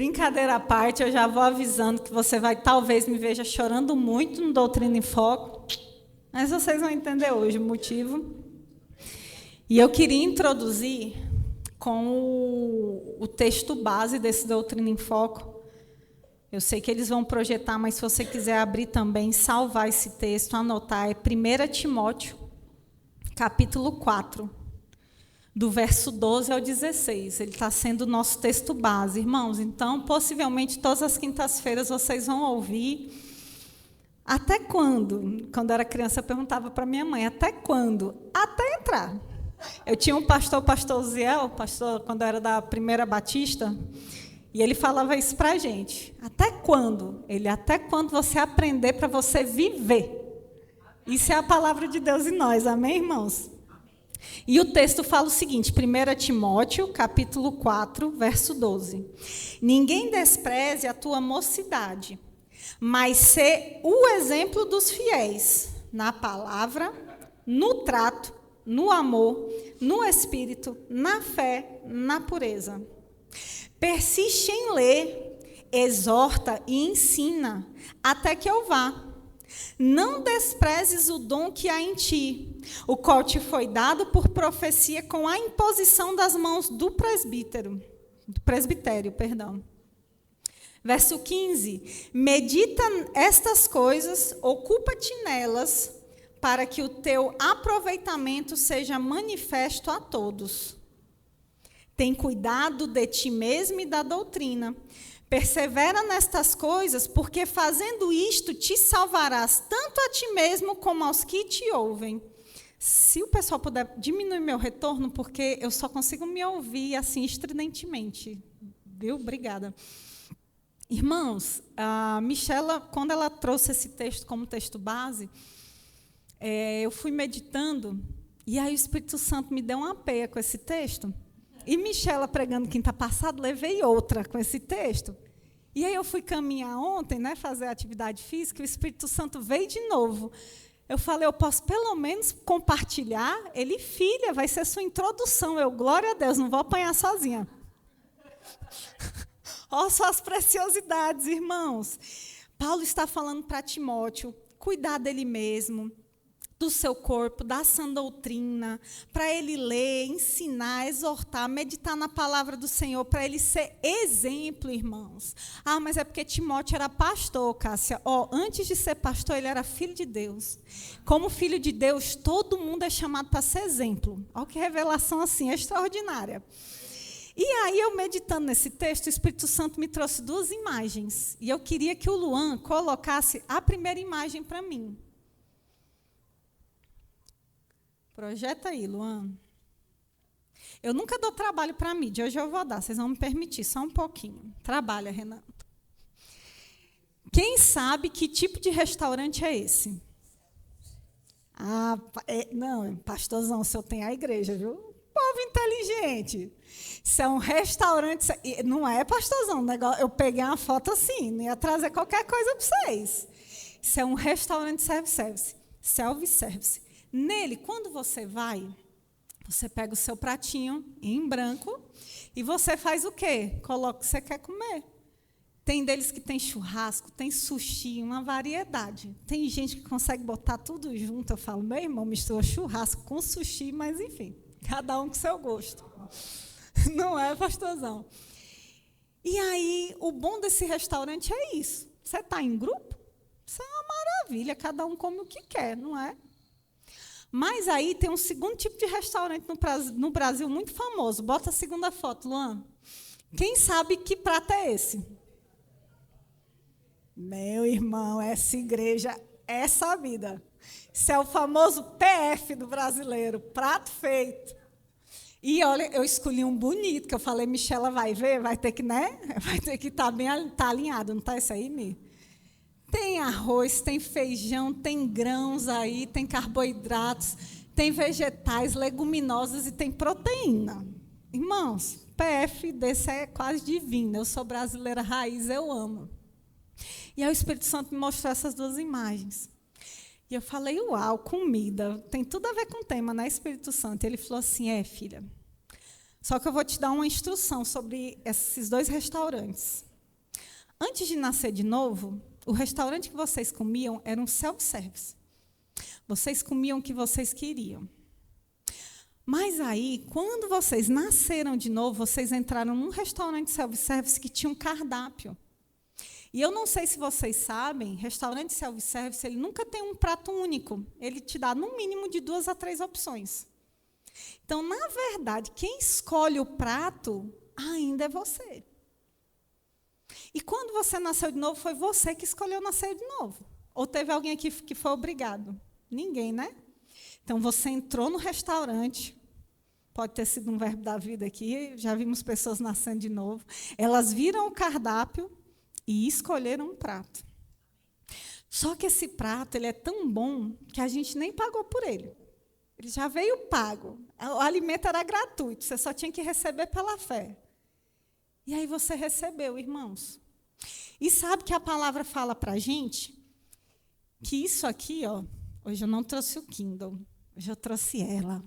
Brincadeira à parte, eu já vou avisando que você vai, talvez, me veja chorando muito no Doutrina em Foco, mas vocês vão entender hoje o motivo. E eu queria introduzir com o texto base desse Doutrina em Foco. Eu sei que eles vão projetar, mas se você quiser abrir também, salvar esse texto, anotar, é 1 Timóteo, capítulo 4. Do verso 12 ao 16. Ele está sendo o nosso texto base, irmãos. Então, possivelmente, todas as quintas-feiras vocês vão ouvir. Até quando? Quando eu era criança, eu perguntava para minha mãe, até quando? Até entrar. Eu tinha um pastor, o pastor Ziel, quando eu era da Primeira Batista, e ele falava isso para a gente. Até quando? Até quando você aprender para você viver. Isso é a palavra de Deus em nós, amém, irmãos? E o texto fala o seguinte, 1 Timóteo, capítulo 4, verso 12. Ninguém despreze a tua mocidade, mas sê o exemplo dos fiéis, na palavra, no trato, no amor, no espírito, na fé, na pureza. Persiste em ler, exorta e ensina, até que eu vá. Não desprezes o dom que há em ti, o qual te foi dado por profecia com a imposição das mãos do presbitério. Verso 15. Medita estas coisas, ocupa-te nelas, para que o teu aproveitamento seja manifesto a todos. Tem cuidado de ti mesmo e da doutrina. Persevera nestas coisas, porque fazendo isto te salvarás tanto a ti mesmo como aos que te ouvem. Se o pessoal puder diminuir meu retorno, porque eu só consigo me ouvir assim estridentemente. Viu? Obrigada. Irmãos, a Michela, quando ela trouxe esse texto como texto base, eu fui meditando, e aí o Espírito Santo me deu uma peia com esse texto. E Michela, pregando quinta passada, levei outra com esse texto. E aí eu fui caminhar ontem, né, fazer atividade física, e o Espírito Santo veio de novo. Eu falei, eu posso pelo menos compartilhar? Ele, filha, vai ser sua introdução. Eu, glória a Deus, não vou apanhar sozinha. Olha só as preciosidades, irmãos. Paulo está falando para Timóteo, cuidar dele mesmo, do seu corpo, da sã doutrina, para ele ler, ensinar, exortar, meditar na palavra do Senhor, para ele ser exemplo, irmãos. Ah, mas é porque Timóteo era pastor, Cássia. Antes de ser pastor, ele era filho de Deus. Como filho de Deus, todo mundo é chamado para ser exemplo. Olha que revelação assim, extraordinária. E aí, eu meditando nesse texto, o Espírito Santo me trouxe duas imagens. E eu queria que o Luan colocasse a primeira imagem para mim. Projeta aí, Luan. Eu nunca dou trabalho para a mídia, hoje eu vou dar, vocês vão me permitir, só um pouquinho. Trabalha, Renan. Quem sabe que tipo de restaurante é esse? Não, pastorzão, o senhor tem a igreja, viu? Povo inteligente. Isso é um restaurante, não é, pastorzão, eu peguei uma foto assim, não ia trazer qualquer coisa para vocês. Isso é um restaurante self-service. Nele, quando você vai, você pega o seu pratinho em branco e você faz o quê? Coloca o que você quer comer. Tem deles que tem churrasco, tem sushi, uma variedade. Tem gente que consegue botar tudo junto. Eu falo, meu irmão, mistura churrasco com sushi, mas, enfim, cada um com seu gosto. Não é, pastorzão? E aí, o bom desse restaurante é isso. Você está em grupo? Isso é uma maravilha, cada um come o que quer, não é? Mas aí tem um segundo tipo de restaurante no Brasil muito famoso. Bota a segunda foto, Luan. Quem sabe que prato é esse? Meu irmão, essa igreja é sabida. Isso é o famoso PF do brasileiro, prato feito. E olha, eu escolhi um bonito, que eu falei, Michela vai ver, vai ter que, né? Vai ter que estar bem alinhado, não está isso aí, Mi? Tem arroz, tem feijão, tem grãos aí, tem carboidratos, tem vegetais, leguminosas e tem proteína. Irmãos, PF desse é quase divino. Eu sou brasileira raiz, eu amo. E aí o Espírito Santo me mostrou essas duas imagens. E eu falei, uau, comida, tem tudo a ver com o tema, né, Espírito Santo? E ele falou assim, filha, só que eu vou te dar uma instrução sobre esses dois restaurantes. antes de nascer de novo, o restaurante que vocês comiam era um self-service. Vocês comiam o que vocês queriam. Mas aí, quando vocês nasceram de novo, vocês entraram num restaurante self-service que tinha um cardápio. E eu não sei se vocês sabem, restaurante self-service, ele nunca tem um prato único. Ele te dá, no mínimo, de 2 a 3 opções. Então, na verdade, quem escolhe o prato ainda é você. E quando você nasceu de novo, foi você que escolheu nascer de novo. Ou teve alguém aqui que foi obrigado? Ninguém, né? Então, você entrou no restaurante, pode ter sido um verbo da vida aqui, já vimos pessoas nascendo de novo. Elas viram o cardápio e escolheram um prato. Só que esse prato ele é tão bom que a gente nem pagou por ele. Ele já veio pago. O alimento era gratuito, você só tinha que receber pela fé. E aí você recebeu, irmãos. E sabe que a palavra fala para a gente que isso aqui, ó, hoje eu não trouxe o Kindle, hoje eu trouxe ela.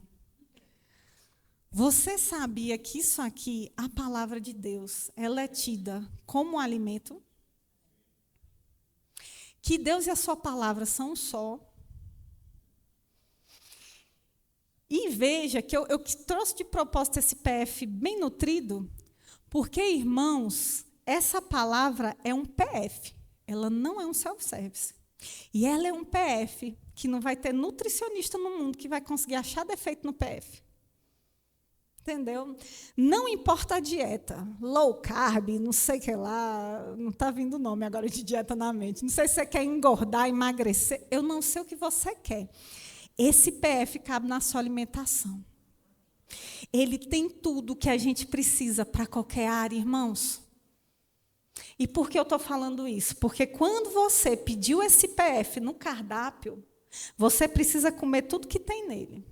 Você sabia que isso aqui, a palavra de Deus, ela é tida como alimento? Que Deus e a sua palavra são um só. E veja que eu trouxe de propósito esse PF bem nutrido, porque, irmãos, essa palavra é um PF, ela não é um self-service. E ela é um PF que não vai ter nutricionista no mundo que vai conseguir achar defeito no PF. Entendeu? Não importa a dieta, low carb, não sei o que lá, não está vindo o nome agora de dieta na mente. Não sei se você quer engordar, emagrecer, eu não sei o que você quer. Esse PF cabe na sua alimentação. Ele tem tudo o que a gente precisa para qualquer área, irmãos. E por que eu estou falando isso? Porque quando você pediu esse PF no cardápio, você precisa comer tudo que tem nele.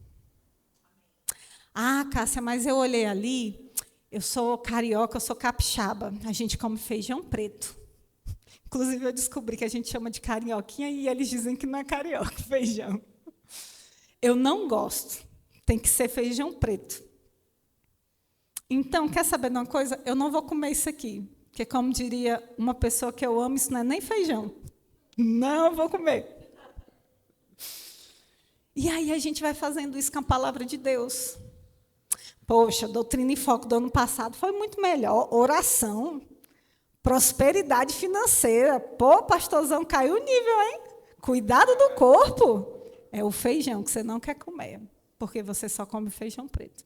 Ah, Cássia, mas eu olhei ali, eu sou carioca, eu sou capixaba, a gente come feijão preto. Inclusive, eu descobri que a gente chama de carioquinha e eles dizem que não é carioca, feijão. Eu não gosto, tem que ser feijão preto. Então, quer saber de uma coisa? Eu não vou comer isso aqui, porque, como diria uma pessoa que eu amo, isso não é nem feijão. Não vou comer. E aí a gente vai fazendo isso com a palavra de Deus. Poxa, Doutrina em Foco do ano passado foi muito melhor. Oração, prosperidade financeira. Pô, pastorzão, caiu o nível, hein? Cuidado do corpo. É o feijão que você não quer comer, porque você só come feijão preto.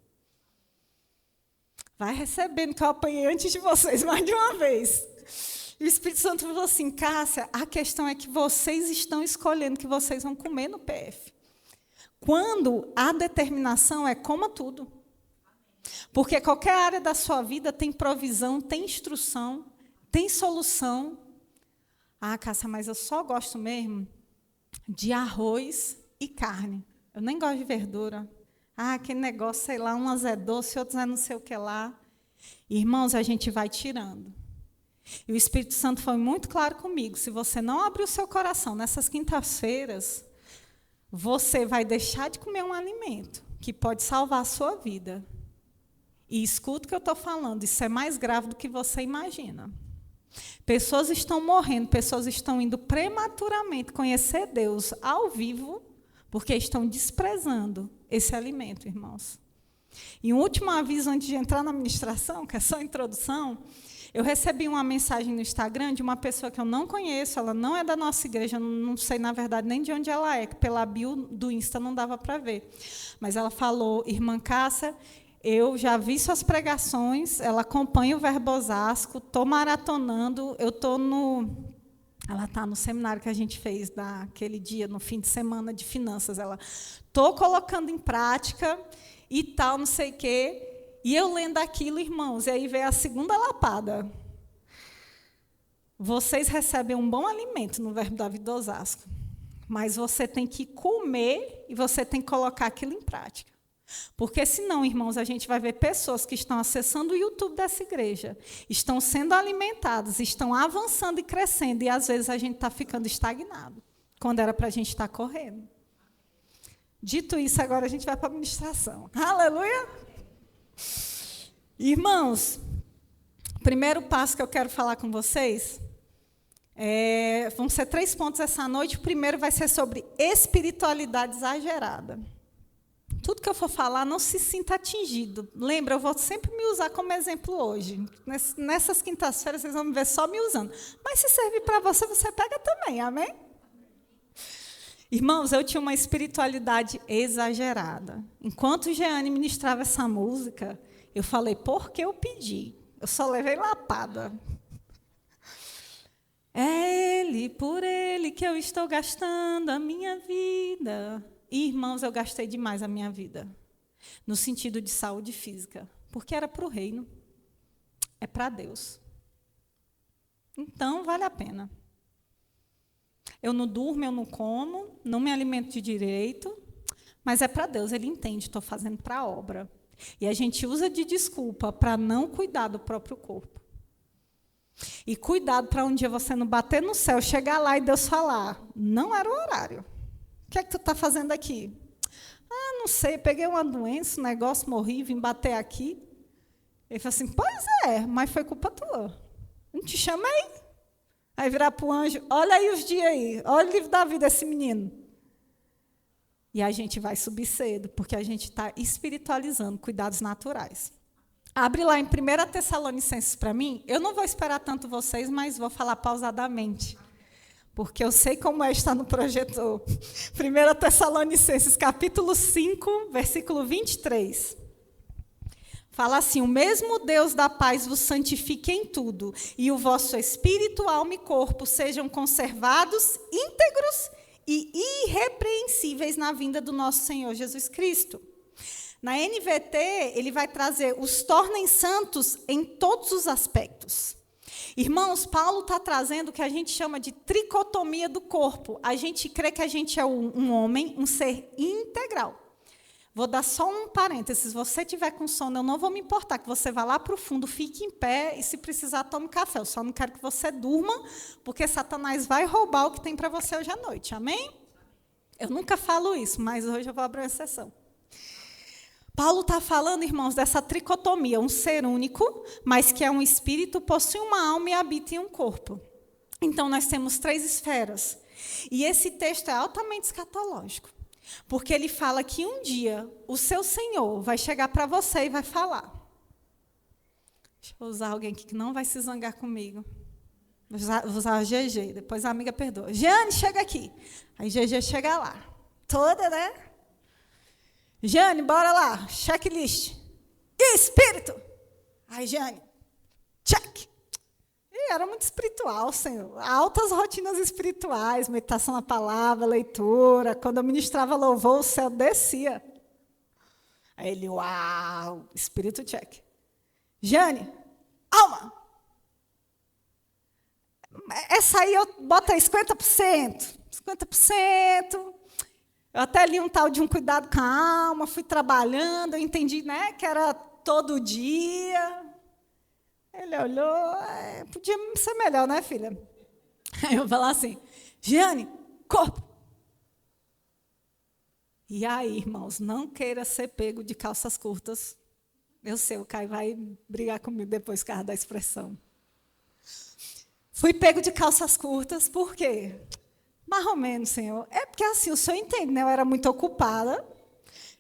Vai recebendo, que eu apanhei antes de vocês mais de uma vez. E o Espírito Santo falou assim, Cássia, a questão é que vocês estão escolhendo o que vocês vão comer no PF. Quando a determinação é coma tudo. Porque qualquer área da sua vida tem provisão, tem instrução, tem solução. Ah, Cássia, mas eu só gosto mesmo de arroz e carne. Eu nem gosto de verdura. Ah, aquele negócio, sei lá, umas é doce, outras é não sei o que lá. Irmãos, a gente vai tirando. E o Espírito Santo foi muito claro comigo. Se você não abrir o seu coração nessas quintas-feiras, você vai deixar de comer um alimento que pode salvar a sua vida. E escuta o que eu estou falando, isso é mais grave do que você imagina. Pessoas estão morrendo, pessoas estão indo prematuramente conhecer Deus ao vivo, porque estão desprezando esse alimento, irmãos. E um último aviso antes de entrar na ministração, que é só a introdução, eu recebi uma mensagem no Instagram de uma pessoa que eu não conheço, ela não é da nossa igreja, não sei, na verdade, nem de onde ela é, que pela bio do Insta não dava para ver. Mas ela falou, irmã Cássia, eu já vi suas pregações, ela acompanha o Verbo Osasco, estou maratonando, eu estou no... Ela está no seminário que a gente fez naquele dia, no fim de semana de finanças. Ela, estou colocando em prática e tal, não sei o quê. E eu lendo aquilo, irmãos, e aí veio a segunda lapada. Vocês recebem um bom alimento no Verbo da Vida Osasco, mas você tem que comer e você tem que colocar aquilo em prática. Porque senão, irmãos, a gente vai ver pessoas que estão acessando o YouTube dessa igreja, estão sendo alimentadas, estão avançando e crescendo, e às vezes a gente está ficando estagnado, quando era para a gente estar correndo. Dito isso, agora a gente vai para a administração. Aleluia! Irmãos, o primeiro passo que eu quero falar com vocês Vão ser 3 pontos essa noite. O primeiro vai ser sobre espiritualidade exagerada. Tudo que eu for falar, não se sinta atingido. Lembra, eu vou sempre me usar como exemplo hoje. Nessas quintas-feiras, vocês vão me ver só me usando. Mas se servir para você, você pega também, amém? Irmãos, eu tinha uma espiritualidade exagerada. Enquanto Jeane ministrava essa música, eu falei, por que eu pedi? Eu só levei lapada. É Ele, por Ele que eu estou gastando a minha vida. E, irmãos, eu gastei demais a minha vida. No sentido de saúde física. Porque era para o reino. É para Deus. Então, vale a pena. Eu não durmo, eu não como, não me alimento de direito, mas é para Deus, Ele entende, estou fazendo para a obra. E a gente usa de desculpa para não cuidar do próprio corpo. E cuidado para um dia você não bater no céu, chegar lá e Deus falar, não era o horário. O que é que tu está fazendo aqui? Ah, não sei, peguei uma doença, um negócio, morri, vim bater aqui. Ele falou assim, pois é, mas foi culpa tua. Não te chamei. Aí virar para o anjo, olha aí os dias aí, olha o livro da vida desse menino. E a gente vai subir cedo, porque a gente está espiritualizando cuidados naturais. Abre lá em 1 Tessalonicenses para mim, eu não vou esperar tanto vocês, mas vou falar pausadamente, porque eu sei como é estar no projetor. 1 Tessalonicenses, capítulo 5, versículo 23. Fala assim, o mesmo Deus da paz vos santifique em tudo, e o vosso espírito, alma e corpo sejam conservados íntegros e irrepreensíveis na vinda do nosso Senhor Jesus Cristo. Na NVT, ele vai trazer os tornem santos em todos os aspectos. Irmãos, Paulo está trazendo o que a gente chama de tricotomia do corpo. A gente crê que a gente é um homem, um ser integral. Vou dar só um parênteses. Se você tiver com sono, eu não vou me importar que você vá lá para o fundo, fique em pé e, se precisar, tome café. Eu só não quero que você durma, porque Satanás vai roubar o que tem para você hoje à noite. Amém? Eu nunca falo isso, mas hoje eu vou abrir uma exceção. Paulo está falando, irmãos, dessa tricotomia. Um ser único, mas que é um espírito, possui uma alma e habita em um corpo. Então, nós temos 3 esferas. E esse texto é altamente escatológico. Porque ele fala que um dia o seu Senhor vai chegar para você e vai falar. Deixa eu usar alguém aqui que não vai se zangar comigo. Vou usar a GG, depois a amiga perdoa. Jeane, chega aqui. Aí GG chega lá. Toda, né? Jeane, bora lá. Checklist. Espírito. Aí, Jeane, check. Era muito espiritual, Senhor. Altas rotinas espirituais, meditação na palavra, leitura. Quando eu ministrava louvor, o céu descia. Aí ele, uau, espírito check. Jane, alma. Essa aí eu boto aí 50%. 50%. Eu até li um tal de um cuidado com a alma, fui trabalhando, eu entendi, né, que era todo dia. Ele olhou, podia ser melhor, né, filha? Aí eu falar assim, Jeane, corpo. E aí, irmãos, não queira ser pego de calças curtas. Eu sei, o Caio vai brigar comigo depois, por causa da expressão. Fui pego de calças curtas, por quê? Mais ou menos, Senhor. É porque assim, o Senhor entende, né? Eu era muito ocupada.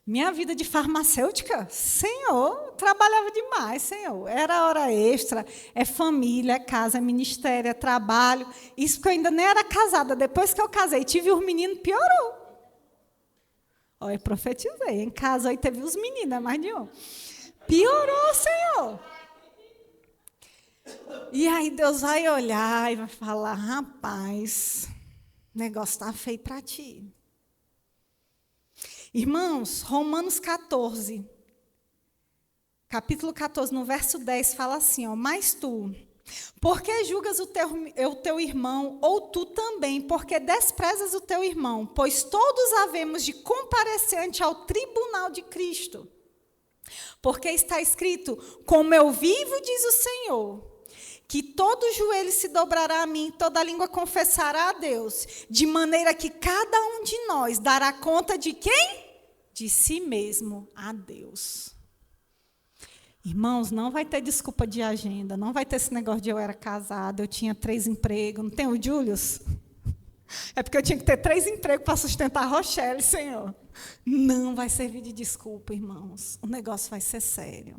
Minha vida de farmacêutica, Senhor, trabalhava demais, Senhor. Era hora extra, é família, é casa, é ministério, é trabalho. Isso porque eu ainda nem era casada. Depois que eu casei, tive os meninos, piorou. Olha, eu profetizei. Em casa aí teve os meninos, é mais de um. Piorou, Senhor. E aí Deus vai olhar e vai falar, rapaz, o negócio está feio para ti. Irmãos, Romanos 14, capítulo 14, no verso 10, fala assim, ó, mas tu, por que julgas o teu irmão, ou tu também, porque desprezas o teu irmão? Pois todos havemos de comparecer ante ao tribunal de Cristo. Porque está escrito, como eu vivo, diz o Senhor, que todo joelho se dobrará a mim, toda língua confessará a Deus, de maneira que cada um de nós dará conta de quem? De si mesmo a Deus. Irmãos, não vai ter desculpa de agenda, não vai ter esse negócio de eu era casada, eu tinha 3 empregos, não tem o Julius? É porque eu tinha que ter 3 empregos para sustentar a Rochelle, Senhor. Não vai servir de desculpa, irmãos. O negócio vai ser sério.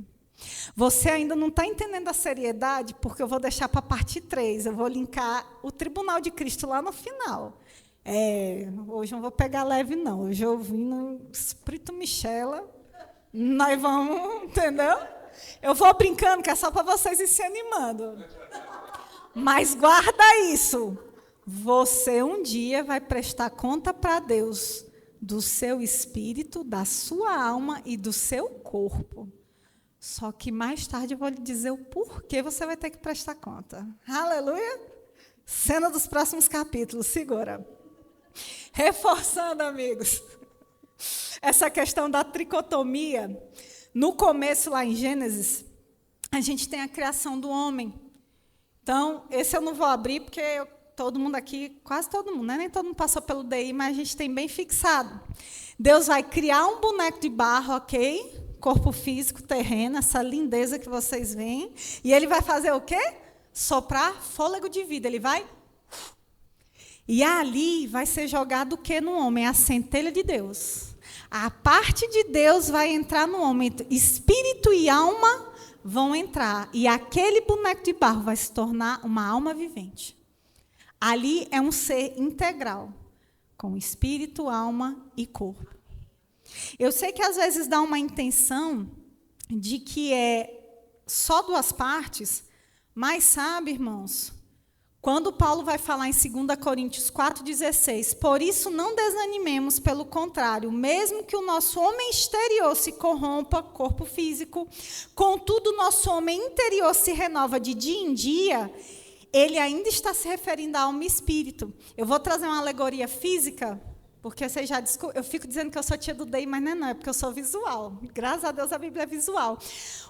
Você ainda não está entendendo a seriedade, porque eu vou deixar para a parte 3. Eu vou linkar o tribunal de Cristo lá no final. Hoje eu não vou pegar leve, não. Hoje eu vim no Espírito Michela. Nós vamos, entendeu? Eu vou brincando, que é só para vocês ir se animando. Mas guarda isso. Você um dia vai prestar conta para Deus do seu espírito, da sua alma e do seu corpo. Só que mais tarde eu vou lhe dizer o porquê você vai ter que prestar conta. Aleluia! Cena dos próximos capítulos, segura. Reforçando, amigos, essa questão da tricotomia. No começo, lá em Gênesis, a gente tem a criação do homem. Então, esse eu não vou abrir, porque todo mundo aqui, quase todo mundo, né? Nem todo mundo passou pelo DI, mas a gente tem bem fixado. Deus vai criar um boneco de barro, ok? Corpo físico, terreno, essa lindeza que vocês veem. E ele vai fazer o quê? Soprar fôlego de vida. Ele vai... E ali vai ser jogado o quê no homem? A centelha de Deus. A parte de Deus vai entrar no homem. Espírito e alma vão entrar. E aquele boneco de barro vai se tornar uma alma vivente. Ali é um ser integral, com espírito, alma e corpo. Eu sei que às vezes dá uma intenção de que é só 2 partes, mas sabe, irmãos, quando Paulo vai falar em 2 Coríntios 4,16, por isso não desanimemos, pelo contrário, mesmo que o nosso homem exterior se corrompa, corpo físico, contudo o nosso homem interior se renova de dia em dia, ele ainda está se referindo à alma e espírito. Eu vou trazer uma alegoria física, porque vocês já eu fico dizendo que eu sou tia do DEI, mas não é porque eu sou visual. Graças a Deus a Bíblia é visual.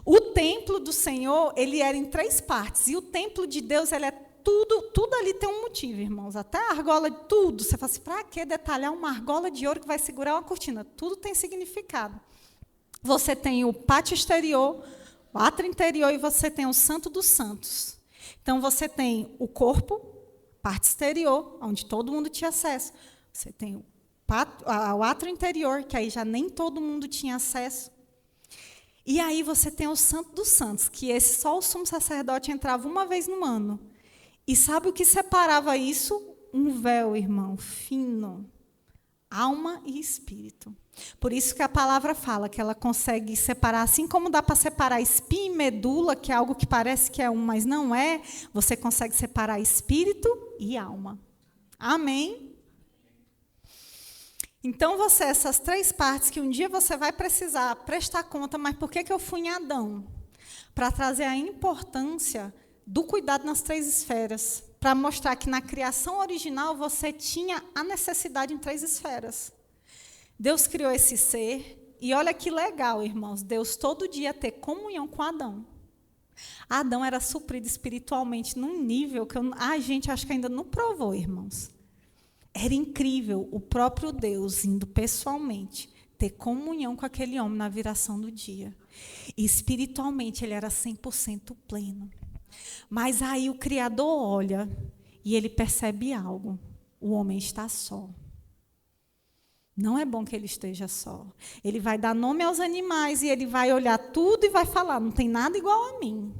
O templo do Senhor, ele era em 3 partes, e o templo de Deus, ele é tudo ali tem um motivo, irmãos. Até a argola, tudo. Você fala assim, para que detalhar uma argola de ouro que vai segurar uma cortina? Tudo tem significado. Você tem o pátio exterior, o átrio interior, e você tem o Santo dos Santos. Então, você tem o corpo, parte exterior, onde todo mundo tinha acesso. Você tem o átrio interior, que aí já nem todo mundo tinha acesso. E aí você tem o Santo dos Santos, que esse só o sumo sacerdote entrava uma vez no ano. E sabe o que separava isso? Um véu, irmão, fino. Alma e espírito. Por isso que a palavra fala que ela consegue separar, assim como dá para separar espinha e medula, que é algo que parece que é um, mas não é, você consegue separar espírito e alma. Amém? Então, essas 3 partes que um dia você vai precisar prestar conta, mas por que eu fui em Adão? Para trazer a importância do cuidado nas 3 esferas, para mostrar que na criação original você tinha a necessidade em 3 esferas. Deus criou esse ser, e olha que legal, irmãos, Deus todo dia ter comunhão com Adão. Adão era suprido espiritualmente num nível que a gente acho que ainda não provou, irmãos. Era incrível o próprio Deus indo pessoalmente ter comunhão com aquele homem na viração do dia. E espiritualmente ele era 100% pleno. Mas aí o Criador olha e ele percebe algo. O homem está só. Não é bom que ele esteja só. Ele vai dar nome aos animais e ele vai olhar tudo e vai falar, não tem nada igual a mim.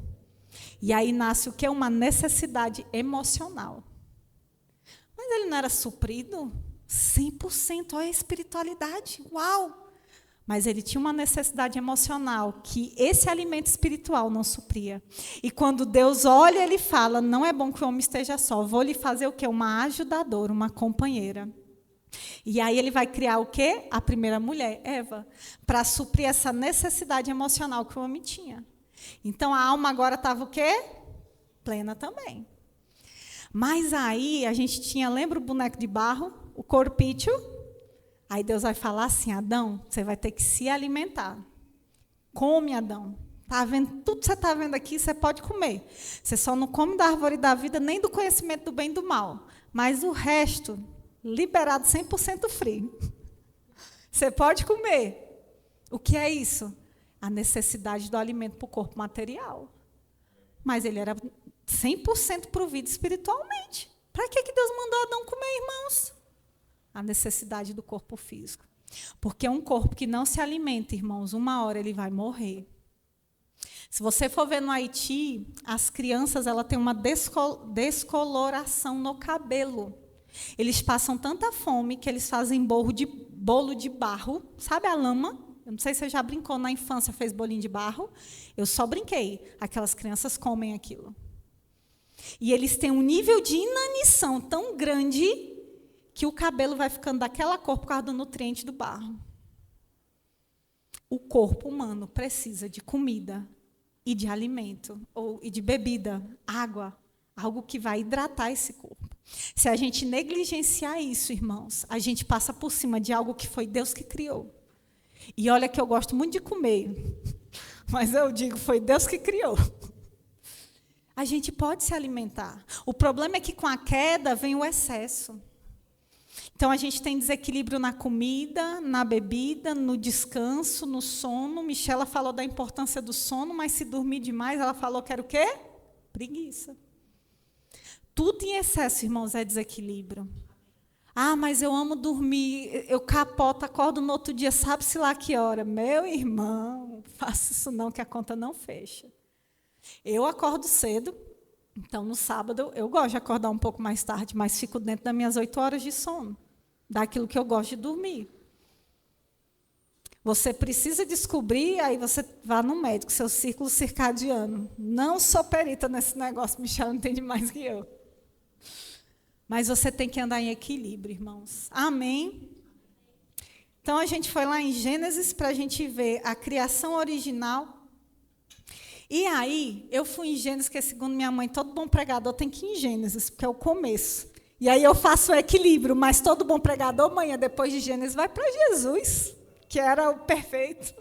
E aí nasce o quê? Uma necessidade emocional. Mas ele não era suprido? 100%, olha a espiritualidade, uau! Mas ele tinha uma necessidade emocional que esse alimento espiritual não supria. E quando Deus olha, ele fala, não é bom que o homem esteja só, vou lhe fazer o quê? Uma ajudadora, uma companheira. E aí ele vai criar o quê? A primeira mulher, Eva, para suprir essa necessidade emocional que o homem tinha. Então a alma agora estava o quê? Plena também. Mas aí a gente tinha, lembra o boneco de barro? O corpício? Aí Deus vai falar assim, Adão, você vai ter que se alimentar. Come, Adão. Tá vendo? Tudo que você está vendo aqui, você pode comer. Você só não come da árvore da vida, nem do conhecimento do bem e do mal. Mas o resto, liberado 100% free. Você pode comer. O que é isso? A necessidade do alimento para o corpo material. Mas ele era 100% provido espiritualmente. Para que Deus mandou Adão comer, irmãos? A necessidade do corpo físico. Porque um corpo que não se alimenta, irmãos, uma hora ele vai morrer. Se você for ver no Haiti, as crianças elas têm uma descoloração no cabelo. Eles passam tanta fome que eles fazem bolo de barro. Sabe a lama? Eu não sei se você já brincou na infância, fez bolinho de barro. Eu só brinquei. Aquelas crianças comem aquilo. E eles têm um nível de inanição tão grande que o cabelo vai ficando daquela cor por causa do nutriente do barro. O corpo humano precisa de comida e de alimento, e de bebida, água, algo que vai hidratar esse corpo. Se a gente negligenciar isso, irmãos, a gente passa por cima de algo que foi Deus que criou. E olha que eu gosto muito de comer, mas eu digo, foi Deus que criou. A gente pode se alimentar. O problema é que com a queda vem o excesso. Então, a gente tem desequilíbrio na comida, na bebida, no descanso, no sono. Michela falou da importância do sono, mas se dormir demais, ela falou que era o quê? Preguiça. Tudo em excesso, irmãos, é desequilíbrio. Ah, mas eu amo dormir, eu capoto, acordo no outro dia, sabe-se lá que hora. Meu irmão, faça isso não, que a conta não fecha. Eu acordo cedo, então no sábado eu gosto de acordar um pouco mais tarde, mas fico dentro das minhas 8 horas de sono, daquilo que eu gosto de dormir. Você precisa descobrir, aí você vá no médico, seu círculo circadiano. Não sou perita nesse negócio, Michel entende mais que eu. Mas você tem que andar em equilíbrio, irmãos. Amém? Então, a gente foi lá em Gênesis para a gente ver a criação original. E aí, eu fui em Gênesis, que segundo minha mãe, todo bom pregador tem que ir em Gênesis, porque é o começo. E aí eu faço o equilíbrio, mas todo bom pregador, amanhã, depois de Gênesis, vai para Jesus, que era o perfeito.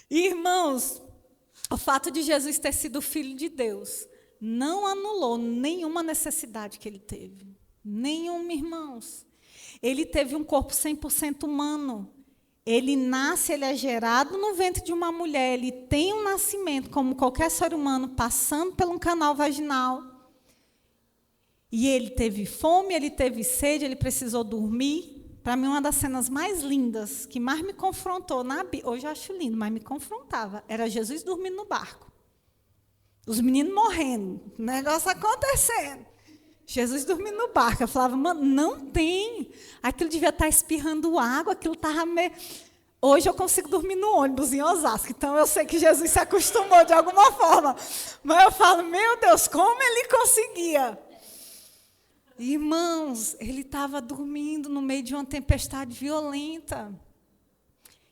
E, irmãos, o fato de Jesus ter sido filho de Deus não anulou nenhuma necessidade que ele teve. Nenhuma, irmãos. Ele teve um corpo 100% humano. Ele nasce, ele é gerado no ventre de uma mulher. Ele tem um nascimento, como qualquer ser humano, passando por um canal vaginal. E ele teve fome, ele teve sede, ele precisou dormir. Para mim, uma das cenas mais lindas, que mais me confrontou, hoje eu acho lindo, mas me confrontava, era Jesus dormindo no barco. Os meninos morrendo, o negócio acontecendo. Jesus dormindo no barco. Eu falava, mano, não tem. Aquilo devia estar espirrando água, aquilo estava meio... Hoje eu consigo dormir no ônibus em Osasco, então eu sei que Jesus se acostumou de alguma forma. Mas eu falo, meu Deus, como ele conseguia? Irmãos, ele estava dormindo no meio de uma tempestade violenta.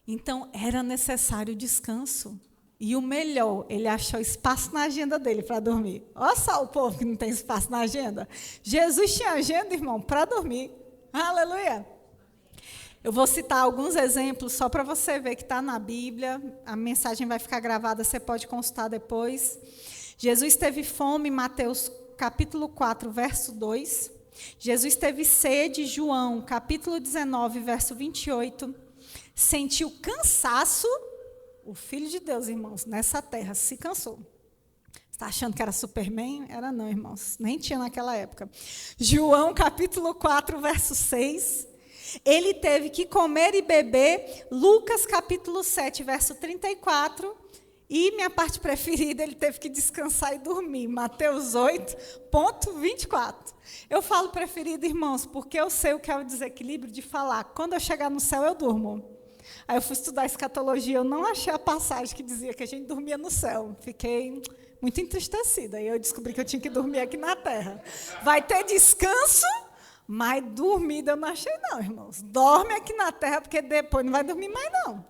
Então, era necessário descanso. E o melhor, ele achou espaço na agenda dele para dormir. Olha só o povo que não tem espaço na agenda. Jesus tinha agenda, irmão, para dormir. Aleluia. Eu vou citar alguns exemplos só para você ver que está na Bíblia. A mensagem vai ficar gravada, você pode consultar depois. Jesus teve fome, Mateus capítulo 4, verso 2. Jesus teve sede, João capítulo 19, verso 28. Sentiu cansaço. O Filho de Deus, irmãos, nessa terra, se cansou. Você está achando que era Superman? Era não, irmãos. Nem tinha naquela época. João, capítulo 4, verso 6. Ele teve que comer e beber. Lucas, capítulo 7, verso 34. E minha parte preferida, ele teve que descansar e dormir. Mateus 8.24. Eu falo preferido, irmãos, porque eu sei o que é o desequilíbrio de falar. Quando eu chegar no céu, eu durmo. Aí eu fui estudar escatologia, eu não achei a passagem que dizia que a gente dormia no céu. Fiquei muito entristecida. Aí eu descobri que eu tinha que dormir aqui na terra. Vai ter descanso, mas dormida eu não achei não, irmãos. Dorme aqui na terra, porque depois não vai dormir mais não.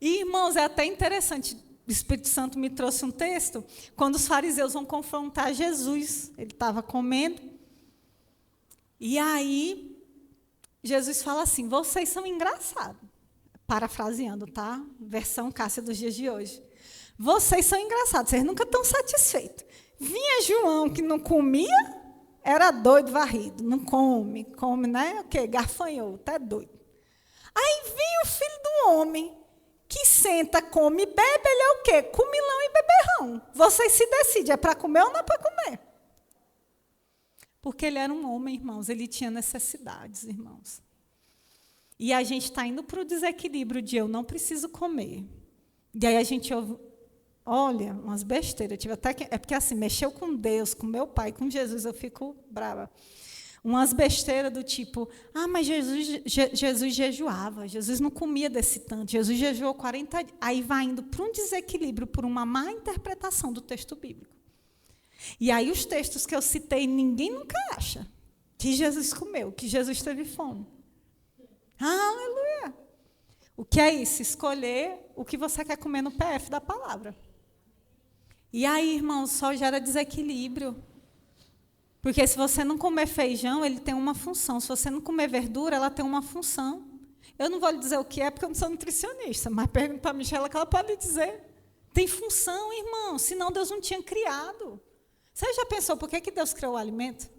E, irmãos, é até interessante, o Espírito Santo me trouxe um texto, quando os fariseus vão confrontar Jesus. Ele estava comendo, e aí... Jesus fala assim, vocês são engraçados. Parafraseando, tá? Versão Cássia dos dias de hoje. Vocês são engraçados, vocês nunca estão satisfeitos. Vinha João, que não comia, era doido, varrido. Não come, né? O quê? Garfanhoto, é doido. Aí vem o Filho do homem que senta, come e bebe, ele é o quê? Comilão e beberrão. Vocês se decidem, é para comer ou não é para comer? Porque ele era um homem, irmãos, ele tinha necessidades, irmãos. E a gente está indo para o desequilíbrio de eu não preciso comer. E aí a gente ouve, olha, umas besteiras. Tive até que, é porque assim, mexeu com Deus, com meu pai, com Jesus, eu fico brava. Umas besteiras do tipo, mas Jesus jejuava, Jesus não comia desse tanto, Jesus jejuou 40 dias. Aí vai indo para um desequilíbrio, por uma má interpretação do texto bíblico. E aí os textos que eu citei, ninguém nunca acha que Jesus comeu, que Jesus teve fome. Aleluia! O que é isso? Escolher o que você quer comer no PF da palavra. E aí, irmãos, só gera desequilíbrio. Porque se você não comer feijão, ele tem uma função. Se você não comer verdura, ela tem uma função. Eu não vou lhe dizer o que é, porque eu não sou nutricionista, mas pergunto para a Michela que ela pode dizer. Tem função, irmão, senão Deus não tinha criado. Você já pensou por que Deus criou o alimento?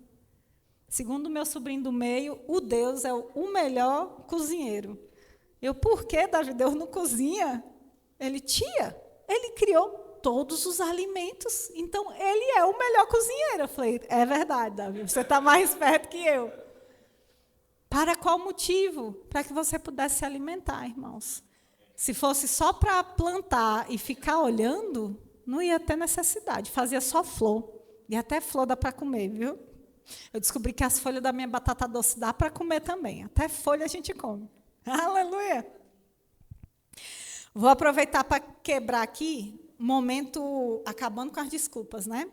Segundo o meu sobrinho do meio, o Deus é o melhor cozinheiro. Por que, Davi, Deus não cozinha? Ele criou todos os alimentos, então ele é o melhor cozinheiro. Eu falei, é verdade, Davi, você está mais esperto que eu. Para qual motivo? Para que você pudesse se alimentar, irmãos. Se fosse só para plantar e ficar olhando, não ia ter necessidade, fazia só flor. E até flor dá para comer, viu? Eu descobri que as folhas da minha batata doce dá para comer também. Até folha a gente come. Aleluia! Vou aproveitar para quebrar aqui um momento, acabando com as desculpas, né?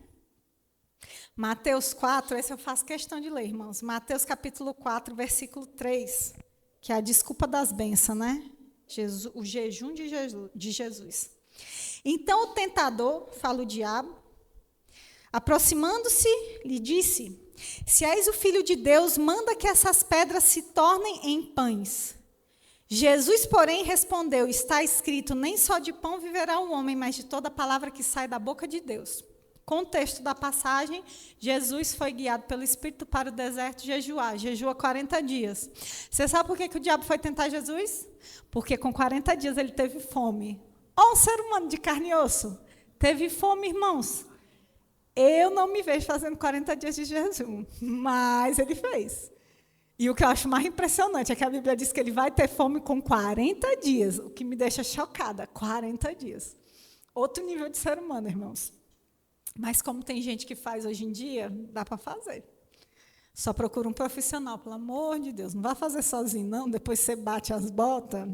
Mateus 4, esse eu faço questão de ler, irmãos. Mateus capítulo 4, versículo 3, que é a desculpa das bênçãos, né? O jejum de Jesus. Então o tentador, fala o diabo, aproximando-se, lhe disse: se és o Filho de Deus, manda que essas pedras se tornem em pães. Jesus, porém, respondeu: está escrito, nem só de pão viverá o homem, mas de toda palavra que sai da boca de Deus. Contexto da passagem, Jesus foi guiado pelo Espírito para o deserto jejuar. Jejua 40 dias. Você sabe por que o diabo foi tentar Jesus? Porque com 40 dias ele teve fome. Um ser humano de carne e osso teve fome, irmãos. Eu não me vejo fazendo 40 dias de jejum, mas ele fez. E o que eu acho mais impressionante é que a Bíblia diz que ele vai ter fome com 40 dias, o que me deixa chocada, 40 dias. Outro nível de ser humano, irmãos. Mas como tem gente que faz hoje em dia, dá para fazer. Só procura um profissional, pelo amor de Deus, não vai fazer sozinho, não, depois você bate as botas.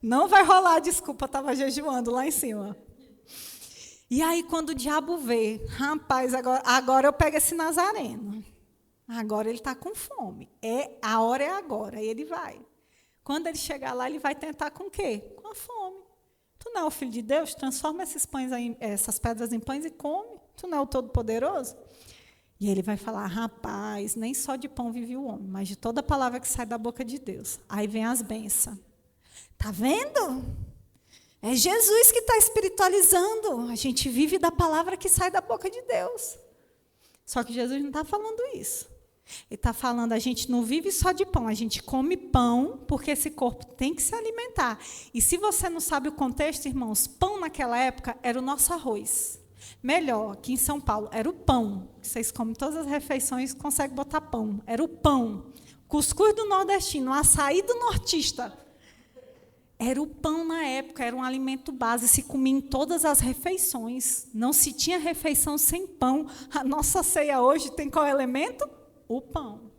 Não vai rolar a desculpa, estava jejuando lá em cima. E aí, quando o diabo vê, rapaz, agora eu pego esse Nazareno. Agora ele está com fome. A hora é agora, aí ele vai. Quando ele chegar lá, ele vai tentar com o quê? Com a fome. Tu não é o Filho de Deus? Transforma essas pedras em pães e come. Tu não é o Todo-Poderoso? E ele vai falar, rapaz, nem só de pão vive o homem, mas de toda palavra que sai da boca de Deus. Aí vem as bênçãos. Está vendo? É Jesus que está espiritualizando. A gente vive da palavra que sai da boca de Deus. Só que Jesus não está falando isso. Ele está falando, a gente não vive só de pão, a gente come pão, porque esse corpo tem que se alimentar. E se você não sabe o contexto, irmãos, pão naquela época era o nosso arroz. Melhor, aqui em São Paulo, era o pão. Vocês comem todas as refeições, conseguem botar pão. Era o pão. Cuscuz do nordestino, açaí do nortista. Era o pão na época, era um alimento base, se comia em todas as refeições. Não se tinha refeição sem pão. A nossa ceia hoje tem qual elemento? O pão.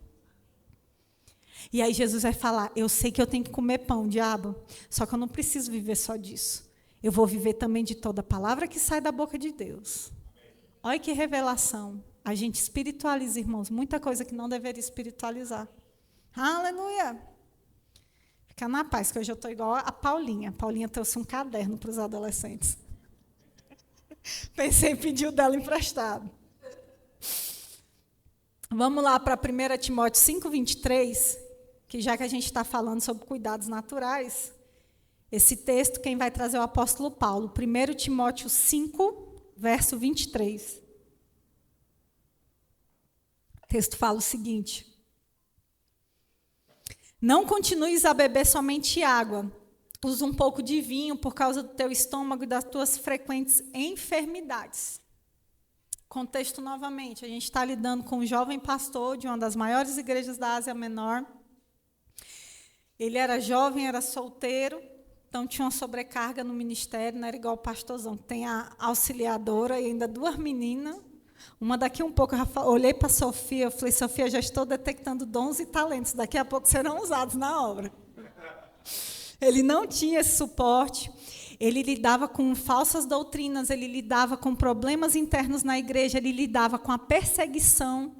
E aí Jesus vai falar, eu sei que eu tenho que comer pão, diabo, só que eu não preciso viver só disso. Eu vou viver também de toda palavra que sai da boca de Deus. Olha que revelação. A gente espiritualiza, irmãos, muita coisa que não deveria espiritualizar. Aleluia! Fica na paz, que hoje eu estou igual a Paulinha. A Paulinha trouxe um caderno para os adolescentes. Pensei em pedir o dela emprestado. Vamos lá para 1 Timóteo 5:23, que já que a gente está falando sobre cuidados naturais, esse texto quem vai trazer é o apóstolo Paulo. 1 Timóteo 5, verso 23. O texto fala o seguinte: não continues a beber somente água, Usa um pouco de vinho por causa do teu estômago e das tuas frequentes enfermidades. Contexto novamente, a gente está lidando com um jovem pastor de uma das maiores igrejas da Ásia Menor. Ele era jovem, era solteiro, então tinha uma sobrecarga no ministério, não era igual o pastorzão, tem a auxiliadora e ainda 2 meninas. Uma daqui um pouco, eu olhei para a Sofia, eu falei, Sofia, já estou detectando dons e talentos, daqui a pouco serão usados na obra. Ele não tinha esse suporte, ele lidava com falsas doutrinas, ele lidava com problemas internos na igreja, ele lidava com a perseguição.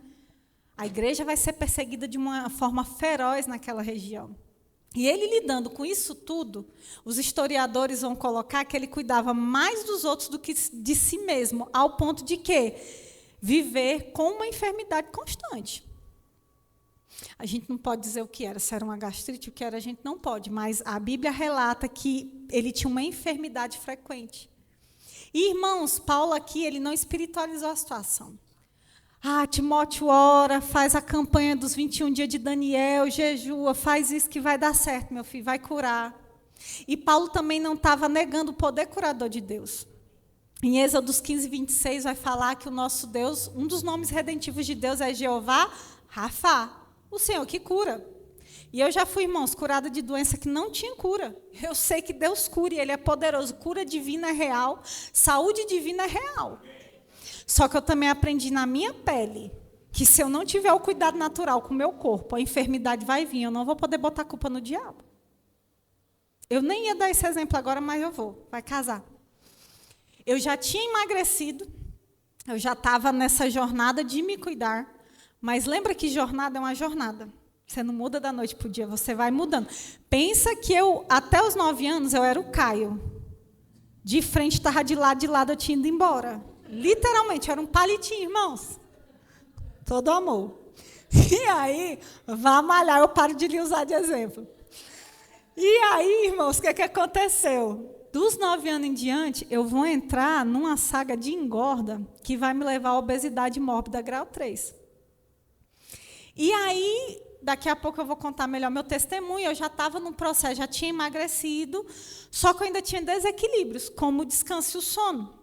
A igreja vai ser perseguida de uma forma feroz naquela região. E ele lidando com isso tudo, os historiadores vão colocar que ele cuidava mais dos outros do que de si mesmo, ao ponto de que viver com uma enfermidade constante. A gente não pode dizer o que era, se era uma gastrite, o que era, a gente não pode, mas a Bíblia relata que ele tinha uma enfermidade frequente. E, irmãos, Paulo aqui, ele não espiritualizou a situação. Timóteo ora, faz a campanha dos 21 dias de Daniel, jejua, faz isso que vai dar certo, meu filho, vai curar. E Paulo também não estava negando o poder curador de Deus. Em Êxodo 15, 26, vai falar que o nosso Deus, um dos nomes redentivos de Deus é Jeová Rafa, o Senhor que cura. E eu já fui, irmãos, curada de doença que não tinha cura. Eu sei que Deus cura e Ele é poderoso. Cura divina é real, saúde divina é real. Só que eu também aprendi na minha pele que se eu não tiver o cuidado natural com o meu corpo, a enfermidade vai vir, eu não vou poder botar a culpa no diabo. Eu nem ia dar esse exemplo agora, mas eu vou. Vai casar. Eu já tinha emagrecido, eu já estava nessa jornada de me cuidar, mas lembra que jornada é uma jornada. Você não muda da noite para o dia, você vai mudando. Pensa que eu, até os 9 anos, eu era o Caio. De frente, estava de lado, eu tinha ido embora. Literalmente, era um palitinho, irmãos. Todo amor. E aí, vá malhar, eu paro de lhe usar de exemplo. E aí, irmãos, o que aconteceu? Dos 9 anos em diante, eu vou entrar numa saga de engorda que vai me levar à obesidade mórbida grau 3. E aí, daqui a pouco eu vou contar melhor meu testemunho, eu já estava no processo, já tinha emagrecido, só que eu ainda tinha desequilíbrios, como o descanso e o sono.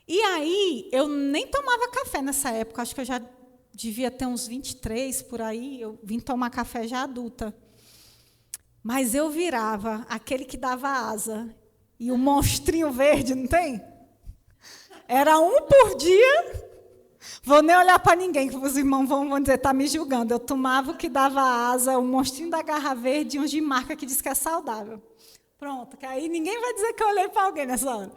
E aí, eu nem tomava café nessa época, acho que eu já devia ter uns 23 por aí, eu vim tomar café já adulta. Mas eu virava aquele que dava asa, e o monstrinho verde, não tem? Era um por dia, vou nem olhar para ninguém, que os irmãos vão dizer, está me julgando. Eu tomava o que dava asa, o monstrinho da garra verde e uns de marca que diz que é saudável. Pronto, que aí ninguém vai dizer que eu olhei para alguém nessa hora.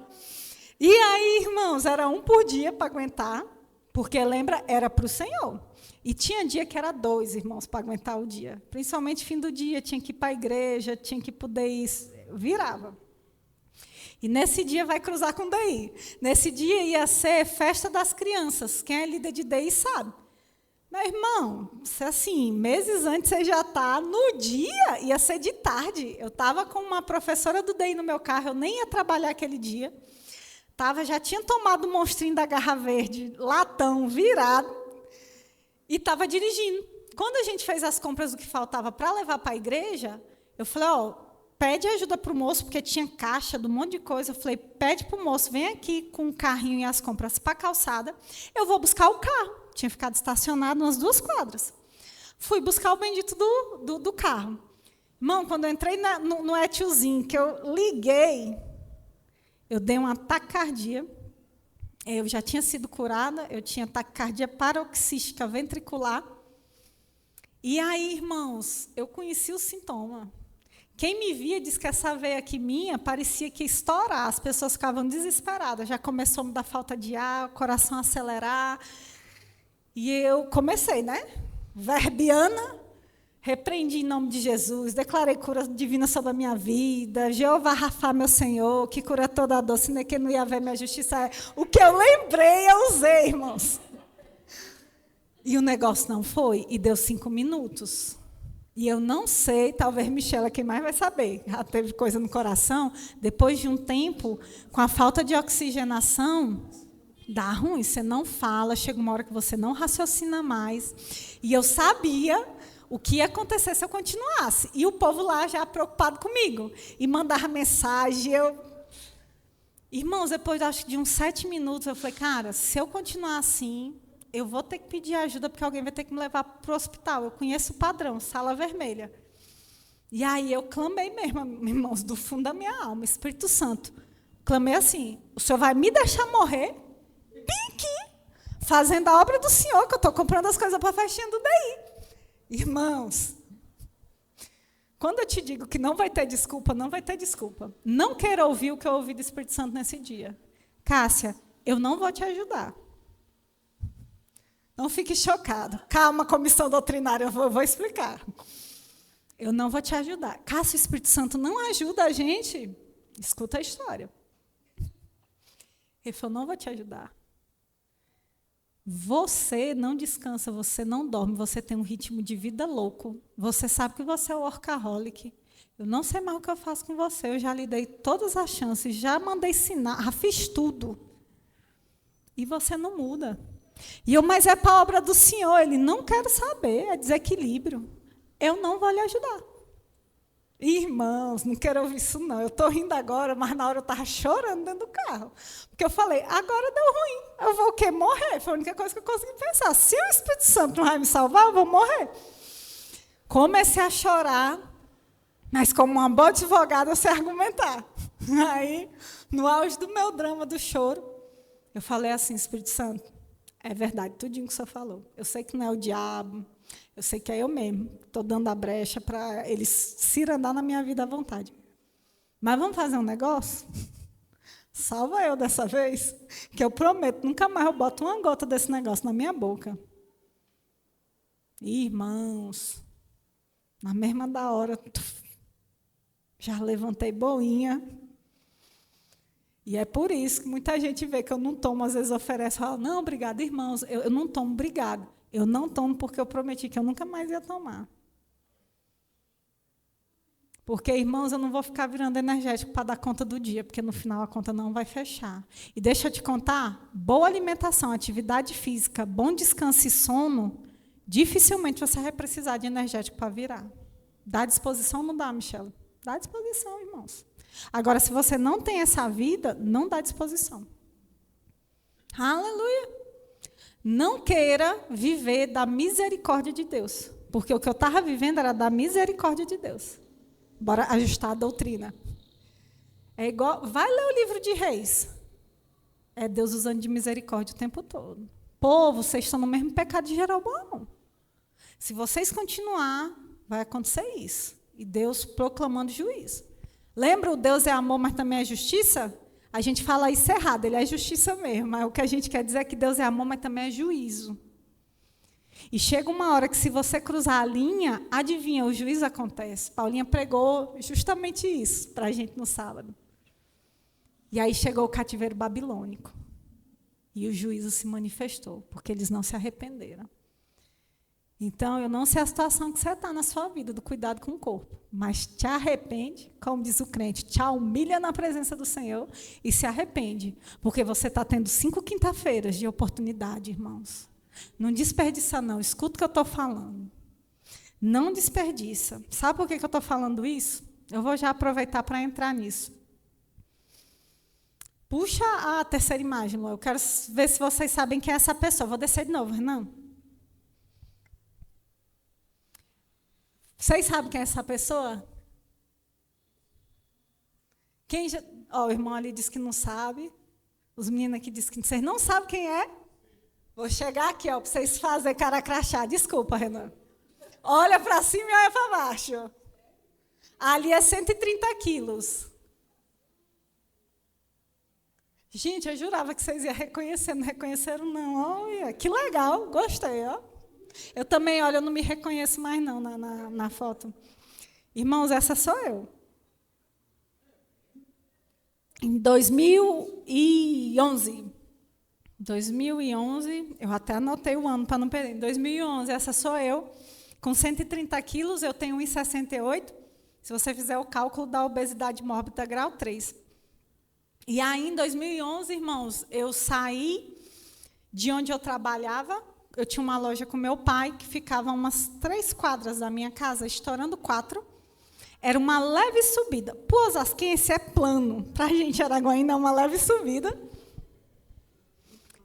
E aí, irmãos, era um por dia para aguentar, porque, lembra, era para o Senhor. E tinha dia que era 2, irmãos, para aguentar o dia. Principalmente fim do dia, tinha que ir para a igreja, tinha que poder ir, virava. E nesse dia vai cruzar com DI. Nesse dia ia ser festa das crianças. Quem é líder de DI sabe. Meu irmão, se assim, meses antes você já está, no dia ia ser de tarde. Eu estava com uma professora do DI no meu carro, eu nem ia trabalhar aquele dia. Já tinha tomado o monstrinho da garra verde, latão, virado, e estava dirigindo. Quando a gente fez as compras do que faltava para levar para a igreja, eu falei, pede ajuda para o moço, porque tinha caixa de um monte de coisa. Eu falei, pede para o moço, vem aqui com o carrinho e as compras para a calçada, eu vou buscar o carro. Tinha ficado estacionado umas 2 quadras. Fui buscar o bendito do carro. Irmão, quando eu entrei no etiozinho, que eu liguei, eu dei uma taquicardia. Eu já tinha sido curada, eu tinha taquicardia paroxística ventricular. E aí, irmãos, eu conheci o sintoma. Quem me via disse que essa veia aqui minha parecia que ia estourar, as pessoas ficavam desesperadas, já começou a me dar falta de ar, o coração acelerar. E eu comecei, né? Verbiana, repreendi em nome de Jesus, declarei cura divina sobre a minha vida, Jeová Rafa, meu Senhor, que cura toda a dor, se que não ia ver minha justiça. O que eu lembrei, eu usei, irmãos. E o negócio não foi, e deu 5 minutos. E eu não sei, talvez Michela, quem mais vai saber, já teve coisa no coração, depois de um tempo, com a falta de oxigenação, dá ruim, você não fala, chega uma hora que você não raciocina mais. E eu sabia o que ia acontecer se eu continuasse. E o povo lá já preocupado comigo. E mandava mensagem, Irmãos, depois acho que de uns 7 minutos, eu falei, cara, se eu continuar assim, eu vou ter que pedir ajuda, porque alguém vai ter que me levar para o hospital. Eu conheço o padrão, sala vermelha. E aí eu clamei mesmo, irmãos, do fundo da minha alma, Espírito Santo. Clamei assim, o Senhor vai me deixar morrer? Bem aqui, fazendo a obra do Senhor, que eu estou comprando as coisas para a festinha do DI. Irmãos, quando eu te digo que não vai ter desculpa, não vai ter desculpa. Não queira ouvir o que eu ouvi do Espírito Santo nesse dia. Cássia, eu não vou te ajudar. Não fique chocado. Calma, comissão doutrinária, eu vou explicar. Eu não vou te ajudar. Cássia, o Espírito Santo não ajuda a gente. Escuta a história. Ele falou, não vou te ajudar. Você não descansa, você não dorme, você tem um ritmo de vida louco. Você sabe que você é workaholic. Eu não sei mais o que eu faço com você. Eu já lhe dei todas as chances, já mandei sinal, já fiz tudo. E você não muda. E eu, mas é para a obra do Senhor. Ele, não quero saber, é desequilíbrio. Eu não vou lhe ajudar. Irmãos, não quero ouvir isso não. Eu estou rindo agora, mas na hora eu estava chorando dentro do carro. Porque eu falei, agora deu ruim. Eu vou o quê? Morrer. Foi a única coisa que eu consegui pensar. Se o Espírito Santo não vai me salvar, eu vou morrer. Comecei a chorar, mas como uma boa advogada, eu sei argumentar. Aí, no auge do meu drama, do choro, eu falei assim, Espírito Santo, é verdade, tudinho que o Senhor falou. Eu sei que não é o diabo, eu sei que é eu mesmo. Estou dando a brecha para eles cirandar na minha vida à vontade. Mas vamos fazer um negócio? Salva eu dessa vez, que eu prometo, nunca mais eu boto uma gota desse negócio na minha boca. Irmãos, na mesma da hora, já levantei boinha. E é por isso que muita gente vê que eu não tomo, às vezes oferece, fala, não, obrigado, irmãos, eu não tomo, obrigado. Eu não tomo porque eu prometi que eu nunca mais ia tomar. Porque, irmãos, eu não vou ficar virando energético para dar conta do dia, porque no final a conta não vai fechar. E deixa eu te contar, boa alimentação, atividade física, bom descanso e sono, dificilmente você vai precisar de energético para virar. Dá disposição ou não dá, Michela? Dá disposição, irmãos. Agora, se você não tem essa vida, não dá disposição. Aleluia! Não queira viver da misericórdia de Deus, porque o que eu estava vivendo era da misericórdia de Deus. Bora ajustar a doutrina. É igual, vai ler o livro de Reis. É Deus usando de misericórdia o tempo todo. Povo, vocês estão no mesmo pecado de Jeroboão. Se vocês continuar, vai acontecer isso. E Deus proclamando juízo. Lembra o Deus é amor, mas também é justiça? A gente fala isso errado, ele é justiça mesmo, mas o que a gente quer dizer é que Deus é amor, mas também é juízo. E chega uma hora que se você cruzar a linha, adivinha, o juízo acontece. Paulinha pregou justamente isso para a gente no sábado. E aí chegou o cativeiro babilônico. E o juízo se manifestou, porque eles não se arrependeram. Então, eu não sei a situação que você está na sua vida, do cuidado com o corpo, mas te arrepende, como diz o crente, te humilha na presença do Senhor e se arrepende, porque você está tendo 5 quinta-feiras de oportunidade, irmãos. Não desperdiça, não. Escuta o que eu estou falando. Não desperdiça. Sabe por que eu estou falando isso? Eu vou já aproveitar para entrar nisso. Puxa a terceira imagem, Lu. Eu quero ver se vocês sabem quem é essa pessoa. Vou descer de novo, Renan. Vocês sabem quem é essa pessoa? Quem já... o irmão ali disse que não sabe. Os meninos aqui dizem que vocês não sabem quem é. Vou chegar aqui, para vocês fazerem cara crachá. Desculpa, Renan. Olha para cima e olha para baixo. Ali é 130 quilos. Gente, eu jurava que vocês iam reconhecer. Não reconheceram, não. Olha, que legal, gostei, ó. Eu também, olha, eu não me reconheço mais, não, na foto. Irmãos, essa sou eu. Em 2011, eu até anotei o ano para não perder. Em 2011, essa sou eu. Com 130 quilos, eu tenho 1,68. Se você fizer o cálculo da obesidade mórbida, grau 3. E aí, em 2011, irmãos, eu saí de onde eu trabalhava, eu tinha uma loja com meu pai, que ficava umas 3 quadras da minha casa, estourando 4. Era uma leve subida. Para o osasquense é plano. Para a gente, araguaína, é uma leve subida.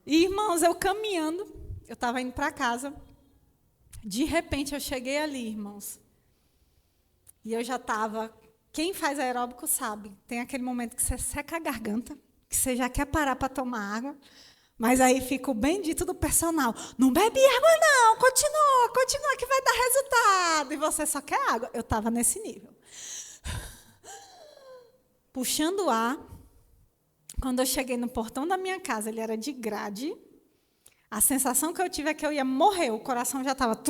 E, irmãos, eu caminhando, eu estava indo para casa. De repente, eu cheguei ali, irmãos. E eu já estava... Quem faz aeróbico sabe. Tem aquele momento que você seca a garganta, que você já quer parar para tomar água. Mas aí fica o bendito do personal. Não bebe água, não. Continua, que vai dar resultado. E você só quer água. Eu estava nesse nível. Puxando o ar. Quando eu cheguei no portão da minha casa, ele era de grade. A sensação que eu tive é que eu ia morrer. O coração já estava...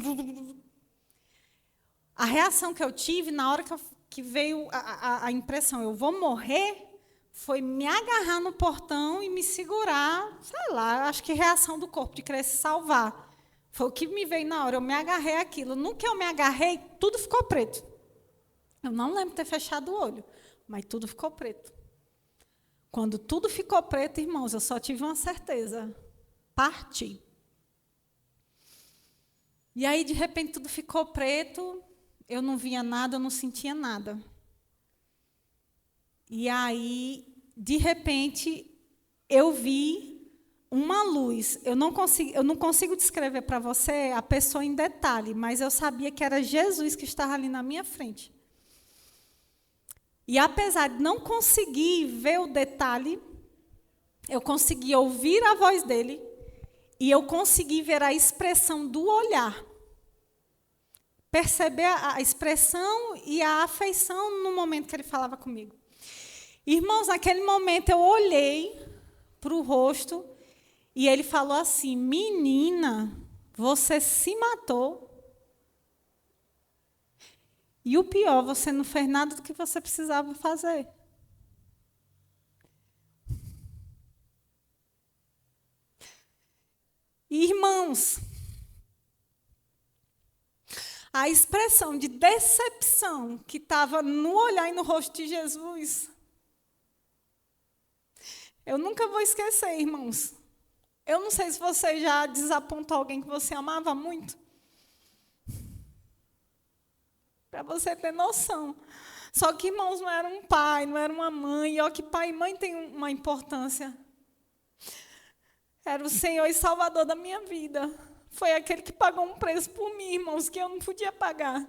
A reação que eu tive, na hora que veio a impressão, eu vou morrer... foi me agarrar no portão e me segurar, sei lá, acho que reação do corpo, de querer se salvar. Foi o que me veio na hora, eu me agarrei àquilo. No que eu me agarrei, tudo ficou preto. Eu não lembro de ter fechado o olho, mas tudo ficou preto. Quando tudo ficou preto, irmãos, eu só tive uma certeza: parti. E aí, de repente, tudo ficou preto, eu não via nada, eu não sentia nada. E aí, de repente, eu vi uma luz. Eu não consigo descrever para você a pessoa em detalhe, mas eu sabia que era Jesus que estava ali na minha frente. E apesar de não conseguir ver o detalhe, eu consegui ouvir a voz dele e eu consegui ver a expressão do olhar. Perceber a expressão e a afeição no momento que ele falava comigo. Irmãos, naquele momento eu olhei para o rosto e ele falou assim: menina, você se matou. E o pior, você não fez nada do que você precisava fazer. Irmãos, a expressão de decepção que estava no olhar e no rosto de Jesus, eu nunca vou esquecer, irmãos. Eu não sei se você já desapontou alguém que você amava muito. Para você ter noção. Só que, irmãos, não era um pai, não era uma mãe. E olha que pai e mãe têm uma importância. Era o Senhor e Salvador da minha vida. Foi aquele que pagou um preço por mim, irmãos, que eu não podia pagar.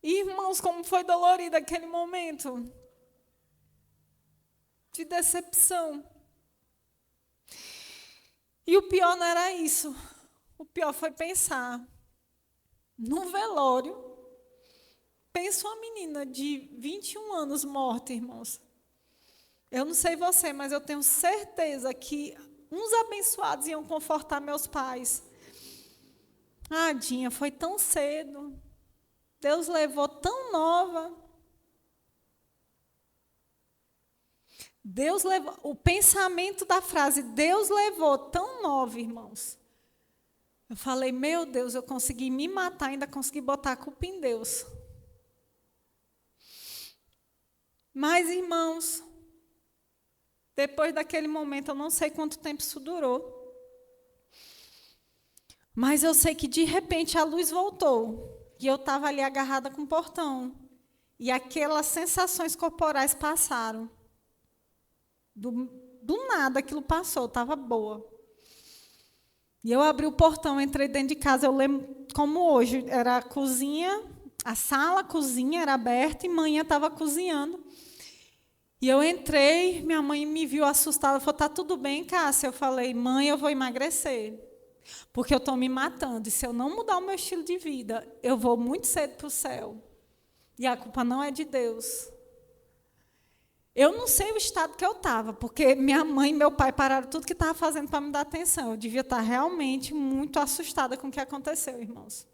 E, irmãos, como foi dolorido aquele momento de decepção. E o pior não era isso. O pior foi pensar num velório. Pensa uma menina de 21 anos morta, irmãos. Eu não sei você, mas eu tenho certeza que uns abençoados iam confortar meus pais. Dinha, foi tão cedo. Deus levou tão nova. Deus levou, o pensamento da frase, Deus levou tão nova, irmãos. Eu falei, meu Deus, eu consegui me matar, ainda consegui botar a culpa em Deus. Mas, irmãos, depois daquele momento, eu não sei quanto tempo isso durou. Mas eu sei que, de repente, a luz voltou. E eu estava ali agarrada com o portão. E aquelas sensações corporais passaram. Do nada aquilo passou, estava boa. E eu abri o portão, entrei dentro de casa, eu lembro como hoje, era a cozinha, a sala, a cozinha era aberta e manhã estava cozinhando. E eu entrei, minha mãe me viu assustada, falou, tá tudo bem, Cássia? Eu falei, mãe, eu vou emagrecer, porque eu estou me matando, e se eu não mudar o meu estilo de vida, eu vou muito cedo para o céu. E a culpa não é de Deus. Eu não sei o estado que eu estava, porque minha mãe e meu pai pararam tudo que estava fazendo para me dar atenção. Eu devia estar realmente muito assustada com o que aconteceu, irmãos.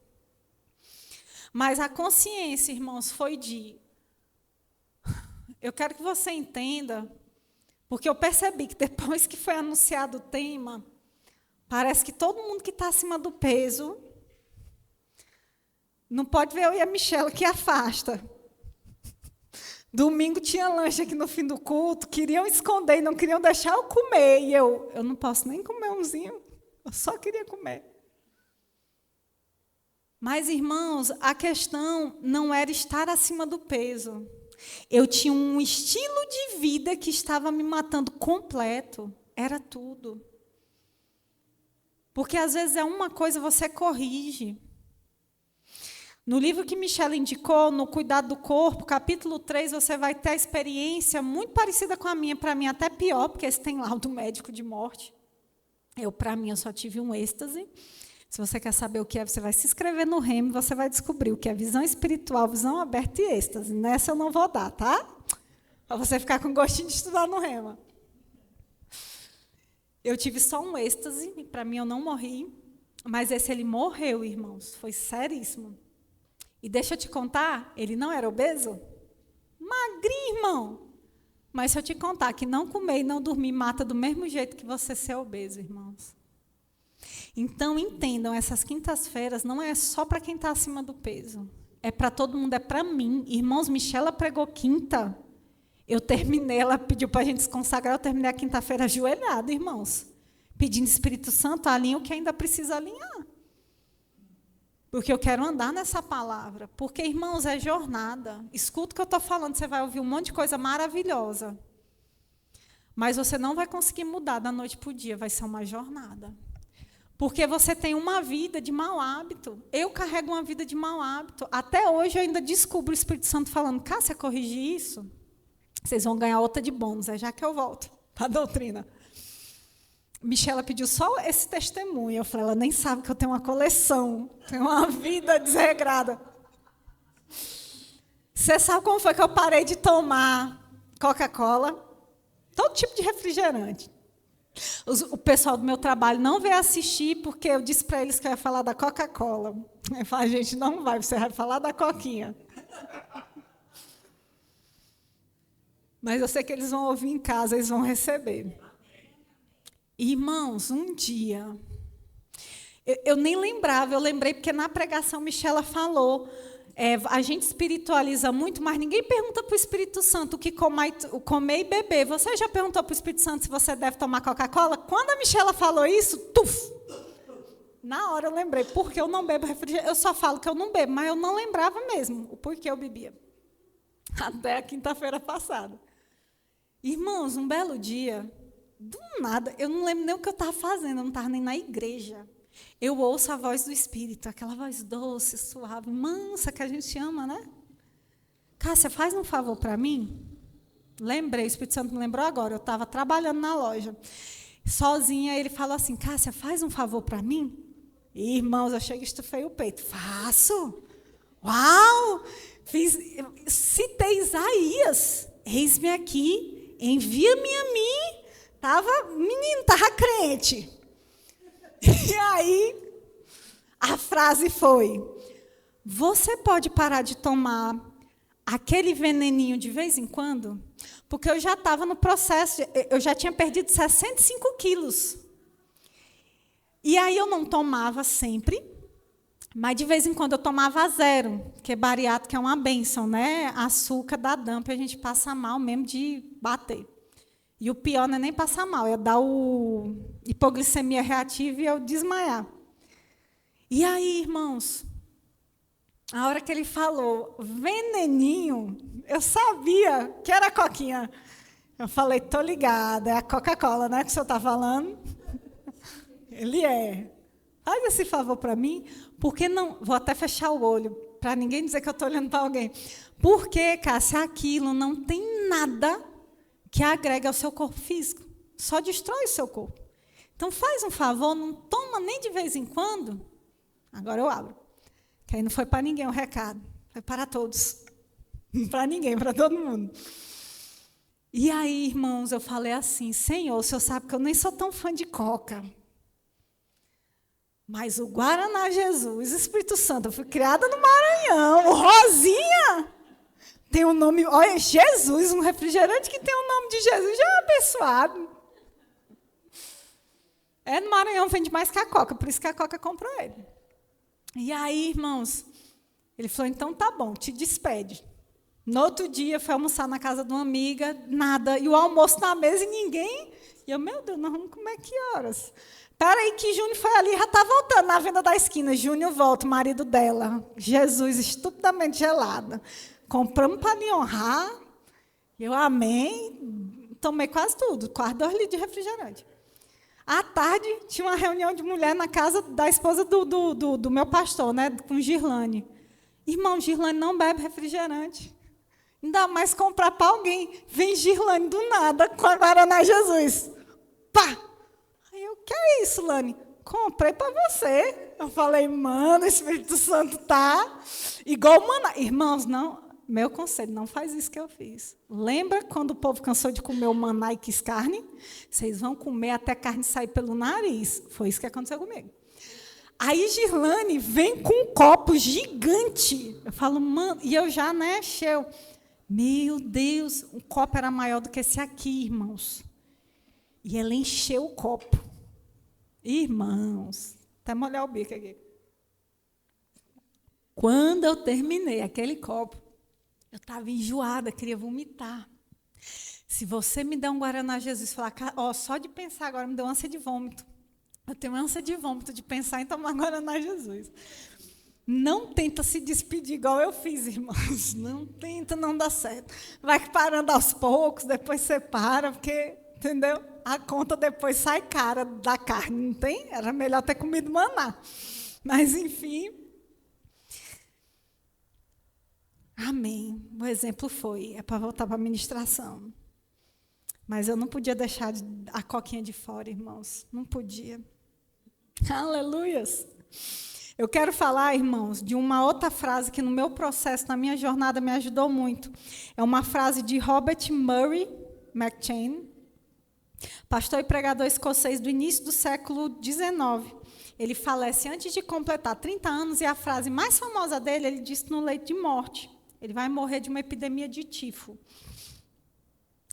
Mas a consciência, irmãos, foi de... Eu quero que você entenda, porque eu percebi que depois que foi anunciado o tema, parece que todo mundo que está acima do peso não pode ver eu e a Michela que afasta. Domingo tinha lanche aqui no fim do culto, queriam esconder e não queriam deixar eu comer. E eu não posso nem comer umzinho. Eu só queria comer. Mas, irmãos, a questão não era estar acima do peso. Eu tinha um estilo de vida que estava me matando completo. Era tudo. Porque, às vezes, é uma coisa você corrige. No livro que Michelle indicou, no Cuidado do Corpo, capítulo 3, você vai ter a experiência muito parecida com a minha, para mim até pior, porque esse tem laudo médico de morte. Para mim, eu só tive um êxtase. Se você quer saber o que é, você vai se inscrever no REM, você vai descobrir o que é visão espiritual, visão aberta e êxtase. Nessa eu não vou dar, tá? Para você ficar com gostinho de estudar no REMA. Eu tive só um êxtase, e para mim eu não morri, mas esse ele morreu, irmãos. Foi seríssimo. E deixa eu te contar, ele não era obeso? Magrinho, irmão. Mas se eu te contar que não comer e não dormir mata do mesmo jeito que você ser obeso, irmãos. Então, entendam, essas quintas-feiras não é só para quem está acima do peso. É para todo mundo, é para mim. Irmãos, Michela pregou quinta. Eu terminei, ela pediu para a gente se consagrar, eu terminei a quinta-feira ajoelhada, irmãos. Pedindo Espírito Santo, alinha o que ainda precisa alinhar. Porque eu quero andar nessa palavra. Porque, irmãos, é jornada. Escuta o que eu estou falando, você vai ouvir um monte de coisa maravilhosa. Mas você não vai conseguir mudar da noite para o dia, vai ser uma jornada. Porque você tem uma vida de mau hábito. Eu carrego uma vida de mau hábito. Até hoje eu ainda descubro o Espírito Santo falando, Cássia, corrigir isso? Vocês vão ganhar outra de bônus, é já que eu volto para a doutrina. Michela pediu só esse testemunho. Eu falei, ela nem sabe que eu tenho uma coleção, tenho uma vida desregrada. Você sabe como foi que eu parei de tomar Coca-Cola? Todo tipo de refrigerante. O pessoal do meu trabalho não veio assistir porque eu disse para eles que eu ia falar da Coca-Cola. Eu falei, gente, não vai, você vai falar da Coquinha. Mas eu sei que eles vão ouvir em casa, eles vão receber. Irmãos, um dia, eu nem lembrava, eu lembrei porque na pregação Michela falou, a gente espiritualiza muito, mas ninguém pergunta para o Espírito Santo o que comer e beber. Você já perguntou para o Espírito Santo se você deve tomar Coca-Cola? Quando a Michela falou isso, na hora eu lembrei, porque eu não bebo refrigerante. Eu só falo que eu não bebo, mas eu não lembrava mesmo o porquê eu bebia. Até a quinta-feira passada. Irmãos, um belo dia, do nada, eu não lembro nem o que eu estava fazendo, eu não estava nem na igreja. Eu ouço a voz do Espírito, aquela voz doce, suave, mansa, que a gente ama, né? Cássia, faz um favor para mim? Lembrei, o Espírito Santo me lembrou agora, eu estava trabalhando na loja, sozinha, ele falou assim, Cássia, faz um favor para mim? E, irmãos, eu cheguei e estufei o peito. Faço? Uau! Citei Isaías, eis-me aqui, envia-me a mim. Menino, estava crente. E aí, a frase foi, você pode parar de tomar aquele veneninho de vez em quando? Porque eu já estava no processo, eu já tinha perdido 65 quilos. E aí eu não tomava sempre, mas de vez em quando eu tomava zero, que é bariátrico, que é uma bênção, né? Açúcar dá dampa, a gente passa mal mesmo de bater. E o pior não é nem passar mal, é dar hipoglicemia reativa e eu desmaiar. E aí, irmãos, a hora que ele falou veneninho, eu sabia que era a Coquinha. Eu falei, tô ligada, é a Coca-Cola, né, que o senhor está falando? Ele é. Faz esse favor para mim, porque não... Vou até fechar o olho, para ninguém dizer que eu estou olhando para alguém. Porque, Cássia, aquilo não tem nada que agrega ao seu corpo físico. Só destrói o seu corpo. Então, faz um favor, não toma nem de vez em quando. Agora eu abro. Que aí não foi para ninguém o recado. Foi para todos. Não para ninguém, para todo mundo. E aí, irmãos, eu falei assim, Senhor, o Senhor sabe que eu nem sou tão fã de Coca. Mas o Guaraná Jesus, o Espírito Santo, eu fui criada no Maranhão. O Rosinha tem o nome... Olha, Jesus, um refrigerante que tem o nome de Jesus, já é abençoado. É no Maranhão, vende mais que a Coca, por isso que a Coca comprou ele. E aí, irmãos, ele falou, então tá bom, te despede. No outro dia, fui almoçar na casa de uma amiga, nada, e o almoço na mesa e ninguém. E eu, meu Deus, nós vamos comer que horas? Peraí que Júnior foi ali, já está voltando na venda da esquina. Júnior volta, o marido dela. Jesus, estupidamente gelada. Compramos para lhe honrar. Eu amei. Tomei quase tudo, quase 2 litros de refrigerante. À tarde, tinha uma reunião de mulher na casa da esposa do meu pastor, né, com Girlane. Irmão, Girlane não bebe refrigerante. Ainda mais comprar para alguém. Vem Girlane do nada com a Guaraná Jesus. Pá! Aí eu, que é isso, Lani? Comprei para você. Eu falei, mano, o Espírito Santo tá igual maná. Irmãos, não, meu conselho, não faz isso que eu fiz. Lembra quando o povo cansou de comer o maná e quis carne? Vocês vão comer até a carne sair pelo nariz. Foi isso que aconteceu comigo. Aí Girlane vem com um copo gigante. Eu falo, mano, e eu já, né, encheu. Meu Deus, o copo era maior do que esse aqui, irmãos. E ela encheu o copo. Irmãos, até molhar o bico aqui. Quando eu terminei aquele copo, eu estava enjoada, queria vomitar. Se você me der um Guaraná Jesus, falar, ó, só de pensar agora me deu ânsia de vômito. Eu tenho ânsia de vômito de pensar em tomar Guaraná Jesus. Não tenta se despedir igual eu fiz, irmãos. Não tenta, não dá certo. Vai parando aos poucos, depois você para, porque, entendeu? A conta depois sai cara da carne, não tem? Era melhor ter comido maná. Mas, enfim. Amém. O exemplo foi, é para voltar para a ministração. Mas eu não podia deixar a coquinha de fora, irmãos. Não podia. Aleluias. Eu quero falar, irmãos, de uma outra frase que no meu processo, na minha jornada, me ajudou muito. É uma frase de Robert Murray McCheyne, pastor e pregador escocês do início do século XIX. Ele falece antes de completar 30 anos, e a frase mais famosa dele, ele disse no leito de morte. Ele vai morrer de uma epidemia de tifo.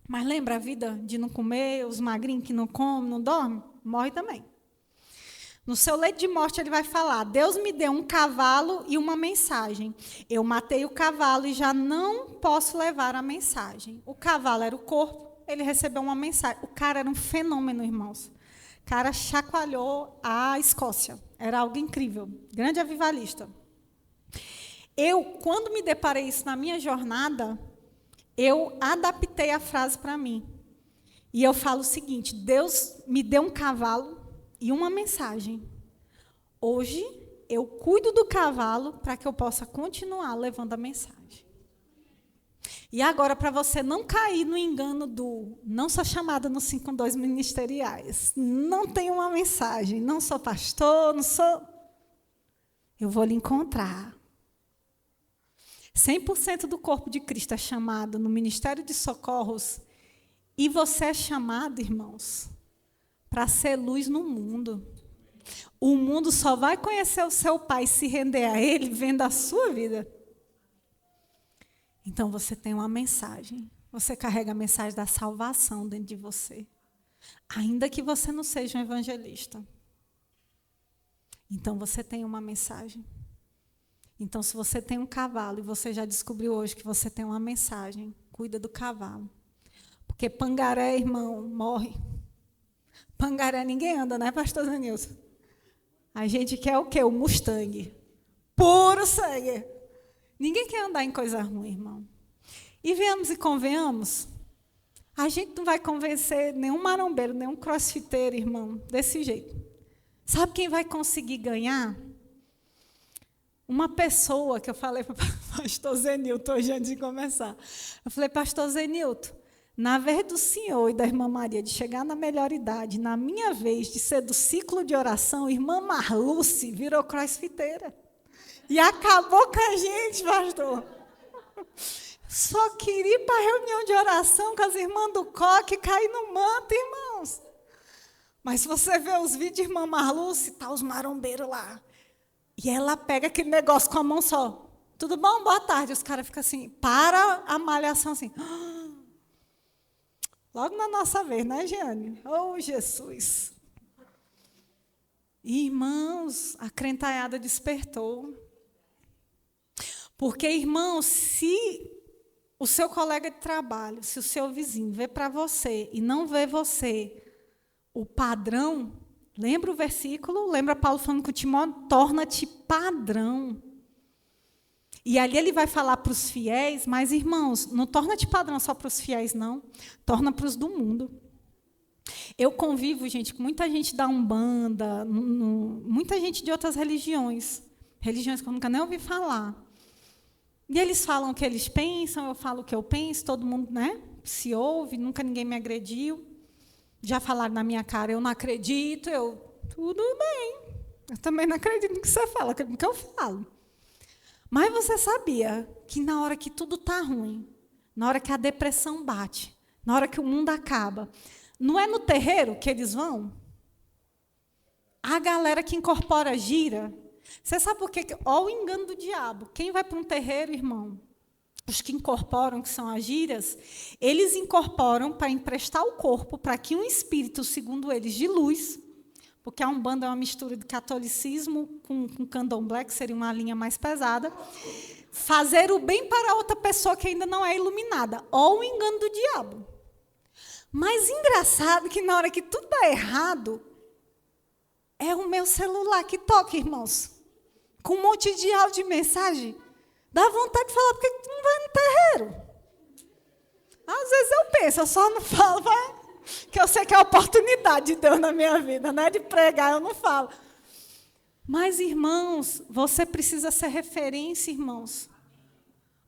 Mas lembra a vida de não comer, os magrinhos que não comem, não dormem? Morre também. No seu leito de morte, ele vai falar, Deus me deu um cavalo e uma mensagem. Eu matei o cavalo e já não posso levar a mensagem. O cavalo era o corpo, ele recebeu uma mensagem. O cara era um fenômeno, irmãos. O cara chacoalhou a Escócia. Era algo incrível. Grande avivalista. Eu, quando me deparei isso na minha jornada, eu adaptei a frase para mim. E eu falo o seguinte, Deus me deu um cavalo e uma mensagem. Hoje, eu cuido do cavalo para que eu possa continuar levando a mensagem. E agora, para você não cair no engano do não sou chamada nos 5.2 ministeriais, não tenho uma mensagem, não sou pastor, não sou... Eu vou lhe encontrar. 100% do corpo de Cristo é chamado no Ministério de Socorros, e você é chamado, irmãos, para ser luz no mundo. O mundo só vai conhecer o seu Pai, se render a Ele, vendo a sua vida. Então, você tem uma mensagem. Você carrega a mensagem da salvação dentro de você. Ainda que você não seja um evangelista. Então, você tem uma mensagem. Então, se você tem um cavalo, e você já descobriu hoje que você tem uma mensagem, cuida do cavalo. Porque pangaré, irmão, morre. Pangaré ninguém anda, né, pastor Zanilson? A gente quer o quê? O Mustang. Puro sangue. Ninguém quer andar em coisa ruim, irmão. E venhamos e convenhamos, a gente não vai convencer nenhum marombeiro, nenhum crossfiteiro, irmão, desse jeito. Sabe quem vai conseguir ganhar? Uma pessoa que eu falei para o pastor Zenilton hoje antes de começar. Eu falei, pastor Zenilton, na vez do senhor e da irmã Maria de chegar na melhor idade, na minha vez de ser do ciclo de oração, irmã Marluce virou crossfiteira. E acabou com a gente, pastor. Só queria ir para a reunião de oração com as irmãs do coque e cair no manto, irmãos. Mas se você vê os vídeos de irmã Marluce, tá os marombeiros lá. E ela pega aquele negócio com a mão só. Tudo bom? Boa tarde. Os caras ficam assim, para a malhação assim. Logo na nossa vez, né, Jeane? Oh, Jesus. Irmãos, a crentaiada despertou. Porque, irmãos, se o seu colega de trabalho, se o seu vizinho vê para você e não vê você o padrão, Lembra o versículo? Lembra Paulo falando com Timóteo? Torna-te padrão. E ali ele vai falar para os fiéis, mas, irmãos, não torna-te padrão só para os fiéis, não. Torna para os do mundo. Eu convivo, gente, com muita gente da Umbanda, muita gente de outras religiões que eu nunca nem ouvi falar. E eles falam o que eles pensam, eu falo o que eu penso, todo mundo, né, se ouve, nunca ninguém me agrediu. Já falaram na minha cara, eu não acredito, tudo bem. Eu também não acredito no que você fala, acredito no que eu falo. Mas você sabia que na hora que tudo está ruim, na hora que a depressão bate, na hora que o mundo acaba, não é no terreiro que eles vão? A galera que incorpora gira. Você sabe por quê? Olha o engano do diabo. Quem vai para um terreiro, irmão? Os que incorporam, que são as giras, eles incorporam para emprestar o corpo para que um espírito, segundo eles, de luz, porque a Umbanda é uma mistura de catolicismo com candomblé, que seria uma linha mais pesada, fazer o bem para outra pessoa que ainda não é iluminada. Ou o engano do diabo. Mas engraçado que na hora que tudo dá errado, é o meu celular que toca, irmãos. Com um monte de áudio e mensagem. Dá vontade de falar, por que tu não vai no terreiro? Às vezes eu penso, eu só não falo, que eu sei que é a oportunidade de Deus na minha vida, né? De pregar, eu não falo. Mas, irmãos, você precisa ser referência, irmãos.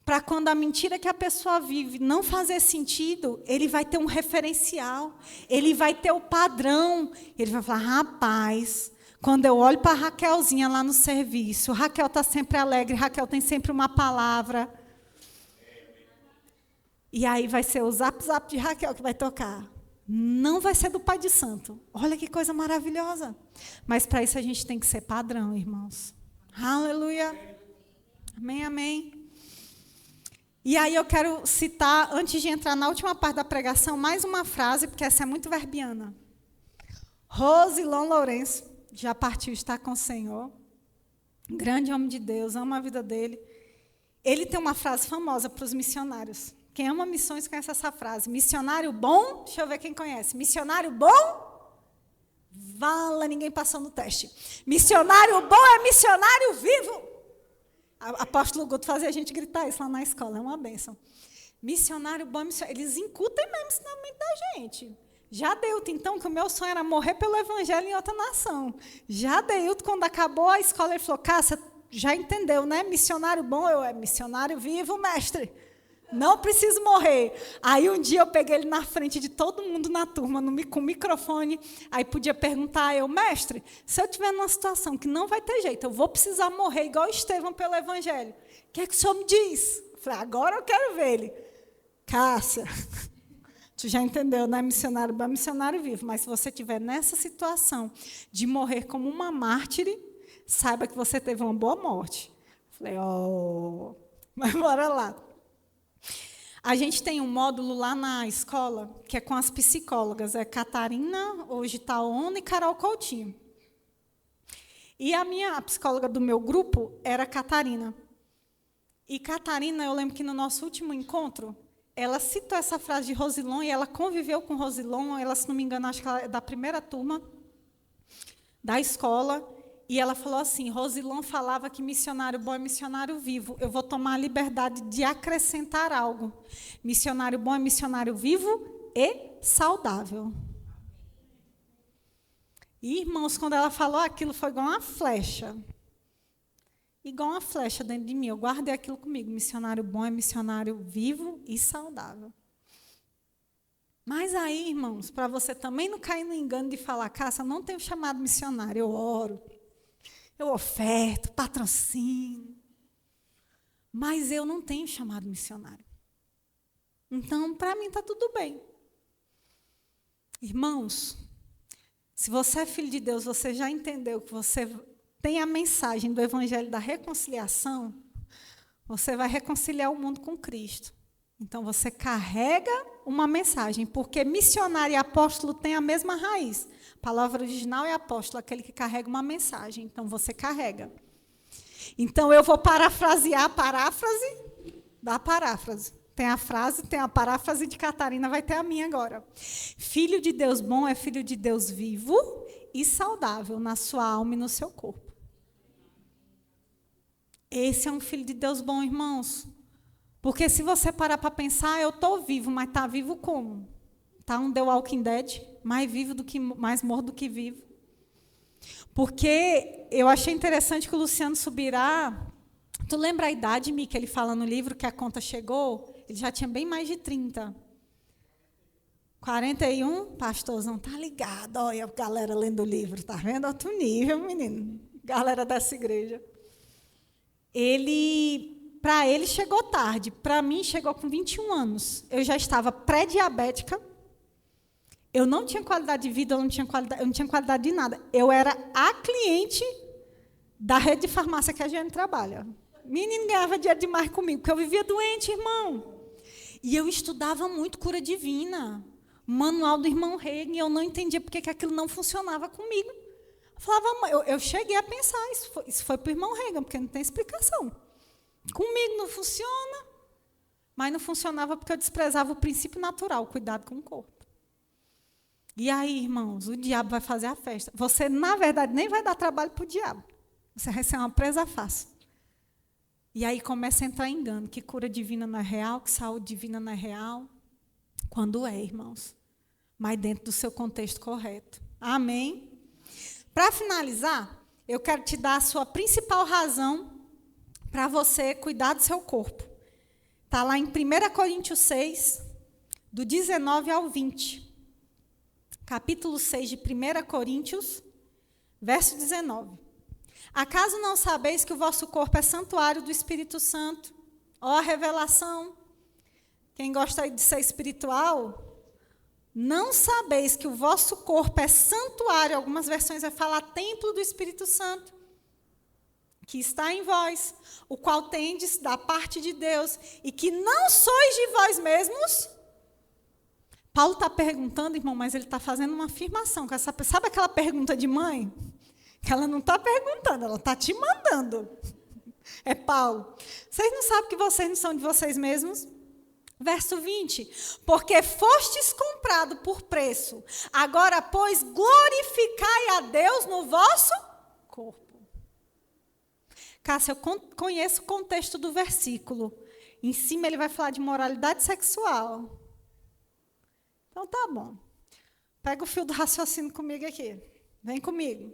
Para quando a mentira que a pessoa vive não fazer sentido, ele vai ter um referencial, ele vai ter o padrão. Ele vai falar, rapaz, quando eu olho para a Raquelzinha lá no serviço, Raquel está sempre alegre, Raquel tem sempre uma palavra. E aí vai ser o zap zap de Raquel que vai tocar. Não vai ser do Pai de Santo. Olha que coisa maravilhosa. Mas para isso a gente tem que ser padrão, irmãos. Aleluia. Amém, amém. E aí eu quero citar, antes de entrar na última parte da pregação, mais uma frase, porque essa é muito verbiana. Rosilon Lourenço já partiu, está com o Senhor. Grande homem de Deus, ama a vida dele. Ele tem uma frase famosa para os missionários. Quem ama missões conhece essa frase. Missionário bom, deixa eu ver quem conhece. Missionário bom, vala, ninguém passou no teste. Missionário bom é missionário vivo. Apóstolo Guto fazia a gente gritar isso lá na escola, é uma bênção. Missionário bom, eles incutem mesmo isso na mente da gente. Já Deilton, então, que o meu sonho era morrer pelo evangelho em outra nação. Já Deilton, quando acabou a escola, ele falou, Cássia, já entendeu, né? Missionário bom, eu é missionário vivo, mestre. Não preciso morrer. Aí um dia eu peguei ele na frente de todo mundo na turma, com o microfone, aí podia perguntar a eu, mestre, se eu estiver numa situação que não vai ter jeito, eu vou precisar morrer igual Estevão pelo evangelho, o que é que o senhor me diz? Eu falei, agora eu quero ver ele. Cássia, tu já entendeu, né? Missionário bom, missionário vivo, mas se você estiver nessa situação de morrer como uma mártire, saiba que você teve uma boa morte. Eu falei, mas bora lá. A gente tem um módulo lá na escola, que é com as psicólogas, é Catarina, hoje está ONU, e Carol Coutinho. E a psicóloga do meu grupo era Catarina. E Catarina, eu lembro que no nosso último encontro, ela citou essa frase de Rosilon, e ela conviveu com Rosilon, ela, se não me engano, acho que ela é da primeira turma da escola. E ela falou assim, Rosilon falava que missionário bom é missionário vivo. Eu vou tomar a liberdade de acrescentar algo. Missionário bom é missionário vivo e saudável. E, irmãos, quando ela falou aquilo, foi igual uma flecha. Igual uma flecha dentro de mim. Eu guardei aquilo comigo. Missionário bom é missionário vivo e saudável. Mas aí, irmãos, para você também não cair no engano de falar, Cássia, não tenho chamado missionário, eu oro. Eu oferto, patrocínio. Mas eu não tenho chamado missionário. Então, para mim, está tudo bem. Irmãos, se você é filho de Deus, você já entendeu que você tem a mensagem do Evangelho da reconciliação, você vai reconciliar o mundo com Cristo. Então, você carrega uma mensagem, porque missionário e apóstolo têm a mesma raiz. A palavra original é apóstolo, aquele que carrega uma mensagem. Então, você carrega. Então, eu vou parafrasear a paráfrase da paráfrase. Tem a frase, tem a paráfrase de Catarina, vai ter a minha agora. Filho de Deus bom é filho de Deus vivo e saudável na sua alma e no seu corpo. Esse é um filho de Deus bom, irmãos. Porque se você parar para pensar, eu estou vivo, mas está vivo como? Está um The Walking Dead, mais morto do que vivo. Porque eu achei interessante que o Luciano Subirá, tu lembra a idade, Mi, que ele fala no livro que a conta chegou? Ele já tinha bem mais de 30. 41, pastorzão, tá ligado? Olha a galera lendo o livro, tá vendo? Outro nível, menino. Galera dessa igreja. Para ele chegou tarde, para mim chegou com 21 anos. Eu já estava pré-diabética, eu não tinha qualidade de vida, eu não tinha qualidade de nada. Eu era a cliente da rede de farmácia que a gente trabalha. Menino ganhava dinheiro demais comigo, porque eu vivia doente, irmão. E eu estudava muito cura divina, manual do irmão Reagan, e eu não entendia porque que aquilo não funcionava comigo. Eu cheguei a pensar, isso foi para o irmão Reagan, porque não tem explicação. Comigo não funciona, mas não funcionava porque eu desprezava o princípio natural, o cuidado com o corpo. E aí, irmãos, o diabo vai fazer a festa. Você, na verdade, nem vai dar trabalho para o diabo. Você vai ser uma presa fácil. E aí começa a entrar em engano, que cura divina não é real, que saúde divina não é real. Quando é, irmãos? Mas dentro do seu contexto correto. Amém? Para finalizar, eu quero te dar a sua principal razão para você cuidar do seu corpo. Está lá em 1 Coríntios 6, do 19 ao 20. Capítulo 6 de 1 Coríntios, verso 19. Acaso não sabeis que o vosso corpo é santuário do Espírito Santo? Ó a revelação. Quem gosta de ser espiritual, não sabeis que o vosso corpo é santuário, algumas versões vai falar templo do Espírito Santo, que está em vós, o qual tendes da parte de Deus, e que não sois de vós mesmos. Paulo está perguntando, irmão, mas ele está fazendo uma afirmação. Sabe aquela pergunta de mãe? Que ela não está perguntando, ela está te mandando. É Paulo. Vocês não sabem que vocês não são de vocês mesmos? Verso 20. Porque fostes comprado por preço. Agora, pois, glorificai a Deus no vosso corpo. Cássia, eu conheço o contexto do versículo. Em cima ele vai falar de moralidade sexual. Então tá bom. Pega o fio do raciocínio comigo aqui. Vem comigo.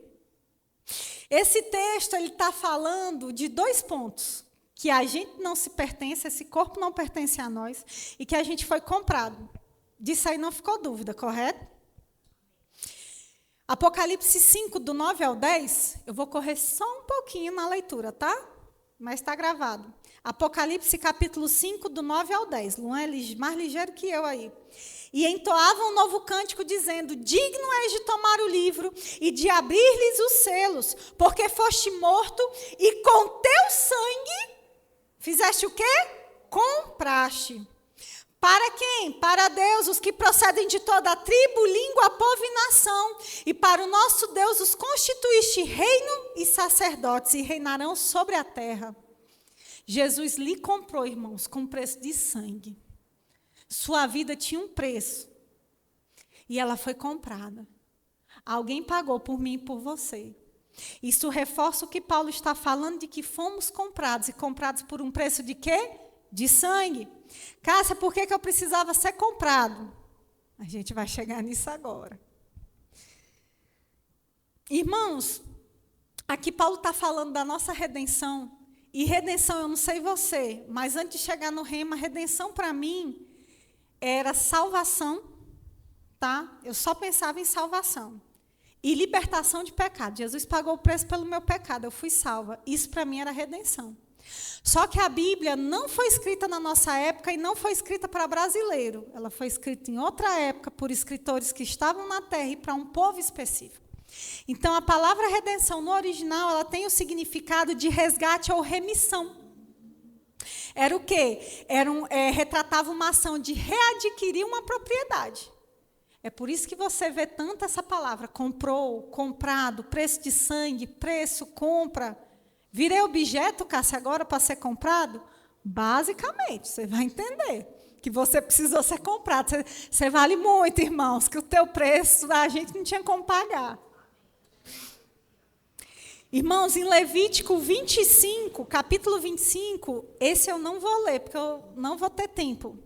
Esse texto ele está falando de 2 pontos. Que a gente não se pertence, esse corpo não pertence a nós, e que a gente foi comprado. Disso aí não ficou dúvida, correto? Apocalipse 5, do 9 ao 10, eu vou correr só um pouquinho na leitura, tá? Mas está gravado. Apocalipse capítulo 5, do 9 ao 10. Luan é mais ligeiro que eu aí. E entoavam um novo cântico, dizendo: digno és de tomar o livro e de abrir-lhes os selos, porque foste morto e com teu sangue fizeste o quê? Compraste. Para quem? Para Deus, os que procedem de toda a tribo, língua, povo e nação. E para o nosso Deus os constituíste reino e sacerdotes, e reinarão sobre a terra. Jesus lhe comprou, irmãos, com preço de sangue. Sua vida tinha um preço. E ela foi comprada. Alguém pagou por mim e por você. Isso reforça o que Paulo está falando, de que fomos comprados. E comprados por um preço de quê? De sangue. Cássia, por que eu precisava ser comprado? A gente vai chegar nisso agora. Irmãos, aqui Paulo está falando da nossa redenção. E redenção, eu não sei você, mas antes de chegar no rema, redenção para mim era salvação, tá? Eu só pensava em salvação. E libertação de pecado. Jesus pagou o preço pelo meu pecado, eu fui salva. Isso para mim era redenção. Só que a Bíblia não foi escrita na nossa época e não foi escrita para brasileiro. Ela foi escrita em outra época por escritores que estavam na terra e para um povo específico. Então, a palavra redenção no original, ela tem o significado de resgate ou remissão. Era o quê? Retratava uma ação de readquirir uma propriedade. É por isso que você vê tanto essa palavra, comprou, comprado, preço de sangue, preço, compra. Virei objeto, Cássia, agora para ser comprado? Basicamente, você vai entender que você precisou ser comprado. Você vale muito, irmãos, que o teu preço a gente não tinha como pagar. Irmãos, em Levítico 25, capítulo 25, esse eu não vou ler, porque eu não vou ter tempo.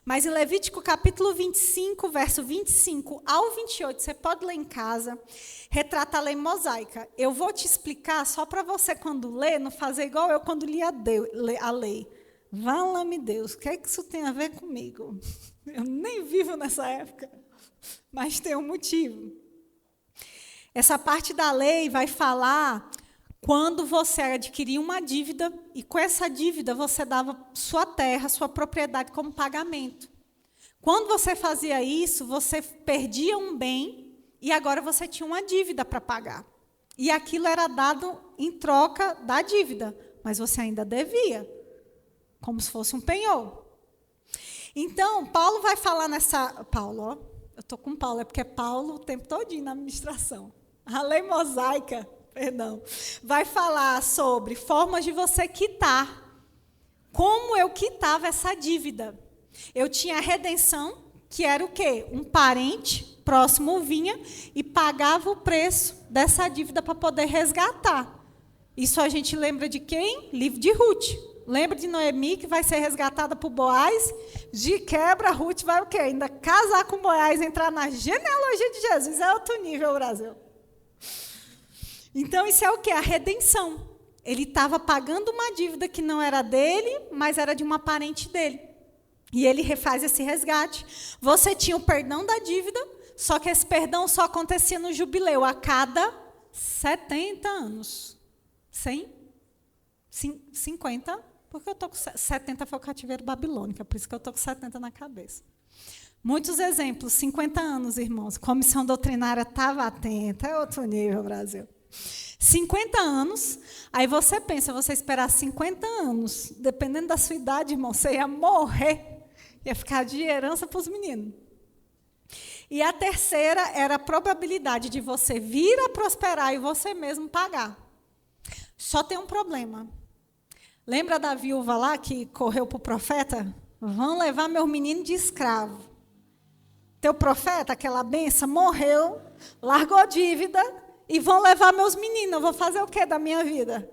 Mas em Levítico capítulo 25, verso 25 ao 28, você pode ler em casa, retrata a lei mosaica. Eu vou te explicar só para você, quando ler, não fazer igual eu quando li a lei. Vala-me Deus, o que é que isso tem a ver comigo? Eu nem vivo nessa época, mas tem um motivo. Essa parte da lei vai falar quando você adquiria uma dívida e com essa dívida você dava sua terra, sua propriedade como pagamento. Quando você fazia isso, você perdia um bem e agora você tinha uma dívida para pagar. E aquilo era dado em troca da dívida, mas você ainda devia, como se fosse um penhor. Então, Paulo vai falar nessa... Paulo, ó, eu estou com Paulo, é porque é Paulo o tempo todinho na administração. A lei mosaica, perdão, vai falar sobre formas de você quitar. Como eu quitava essa dívida? Eu tinha a redenção, que era o quê? Um parente próximo vinha e pagava o preço dessa dívida para poder resgatar. Isso a gente lembra de quem? Livro de Ruth. Lembra de Noemi, que vai ser resgatada por Boaz? De quebra, Ruth vai o quê? Ainda casar com Boaz, entrar na genealogia de Jesus. É outro nível, Brasil. Então, isso é o quê? A redenção. Ele estava pagando uma dívida que não era dele, mas era de uma parente dele. E ele refaz esse resgate. Você tinha o perdão da dívida, só que esse perdão só acontecia no jubileu, a cada 70 anos. 100? 50? Porque eu estou com 70 foi o cativeiro babilônico, por isso que eu estou com 70 na cabeça. Muitos exemplos, 50 anos, irmãos. Comissão doutrinária estava atenta, é outro nível, Brasil. 50 anos, aí você pensa, você esperar 50 anos, dependendo da sua idade, irmão, você ia morrer, ia ficar de herança para os meninos. E a terceira era a probabilidade de você vir a prosperar e você mesmo pagar. Só tem um problema. Lembra da viúva lá que correu para o profeta? Vão levar meu menino de escravo. Teu profeta, aquela benção, morreu, largou dívida e vão levar meus meninos. Eu vou fazer o quê da minha vida?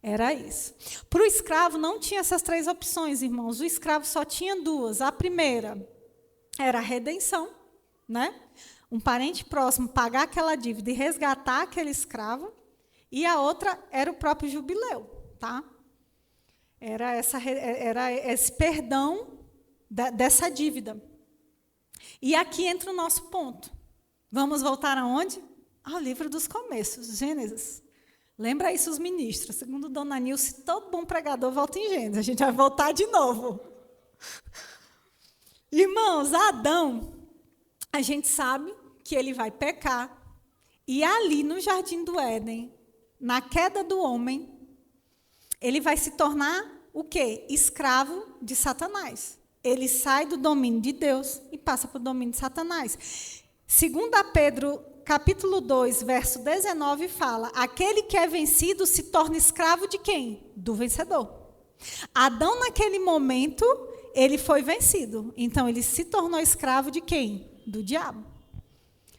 Era isso. Para o escravo não tinha essas três opções, irmãos. O escravo só tinha duas. A primeira era a redenção, né? Um parente próximo pagar aquela dívida e resgatar aquele escravo. E a outra era o próprio jubileu, tá? Era esse perdão dessa dívida. E aqui entra o nosso ponto. Vamos voltar aonde? Ao livro dos começos, Gênesis. Lembra isso os ministros. Segundo Dona Nilce, todo bom pregador volta em Gênesis. A gente vai voltar de novo. Irmãos, Adão, a gente sabe que ele vai pecar. E ali no Jardim do Éden, na queda do homem, ele vai se tornar o quê? Escravo de Satanás. Ele sai do domínio de Deus e passa para o domínio de Satanás. 2 Pedro, capítulo 2, verso 19, fala: aquele que é vencido se torna escravo de quem? Do vencedor. Adão, naquele momento, ele foi vencido. Então, ele se tornou escravo de quem? Do diabo.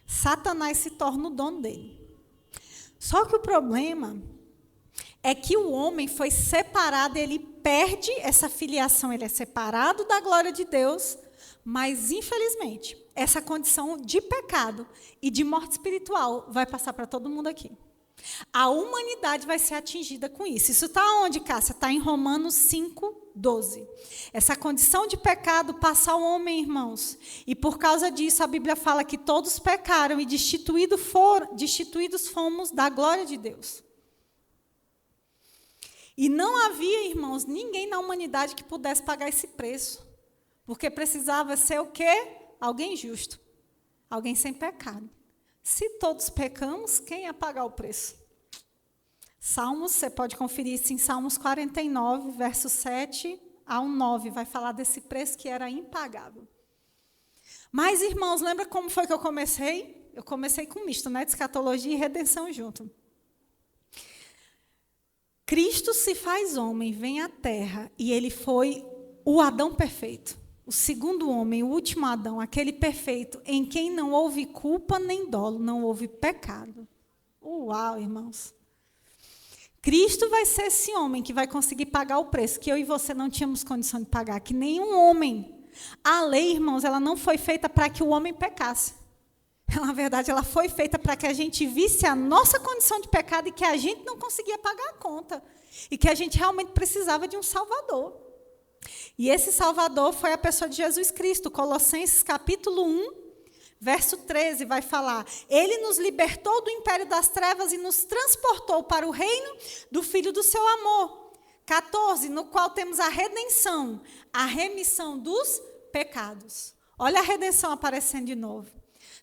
Satanás se torna o dono dele. Só que o problema é que o homem foi separado, ele perde essa filiação, ele é separado da glória de Deus, mas, infelizmente, essa condição de pecado e de morte espiritual vai passar para todo mundo aqui. A humanidade vai ser atingida com isso. Isso está onde, Cássia? Está em Romanos 5:12. Essa condição de pecado passa ao homem, irmãos. E por causa disso, a Bíblia fala que todos pecaram e destituídos fomos da glória de Deus. E não havia, irmãos, ninguém na humanidade que pudesse pagar esse preço. Porque precisava ser o quê? Alguém justo. Alguém sem pecado. Se todos pecamos, quem ia pagar o preço? Salmos, você pode conferir isso em Salmos 49, verso 7 ao 9. Vai falar desse preço que era impagável. Mas, irmãos, lembra como foi que eu comecei? Eu comecei com misto, né? De escatologia e redenção junto. Cristo se faz homem, vem à terra, e ele foi o Adão perfeito. O segundo homem, o último Adão, aquele perfeito, em quem não houve culpa nem dolo, não houve pecado. Uau, irmãos. Cristo vai ser esse homem que vai conseguir pagar o preço que eu e você não tínhamos condição de pagar, que nenhum homem. A lei, irmãos, ela não foi feita para que o homem pecasse. Na verdade, ela foi feita para que a gente visse a nossa condição de pecado e que a gente não conseguia pagar a conta. E que a gente realmente precisava de um Salvador. E esse Salvador foi a pessoa de Jesus Cristo. Colossenses capítulo 1, verso 13, vai falar: Ele nos libertou do império das trevas e nos transportou para o reino do Filho do seu amor. 14, no qual temos a redenção, a remissão dos pecados. Olha a redenção aparecendo de novo.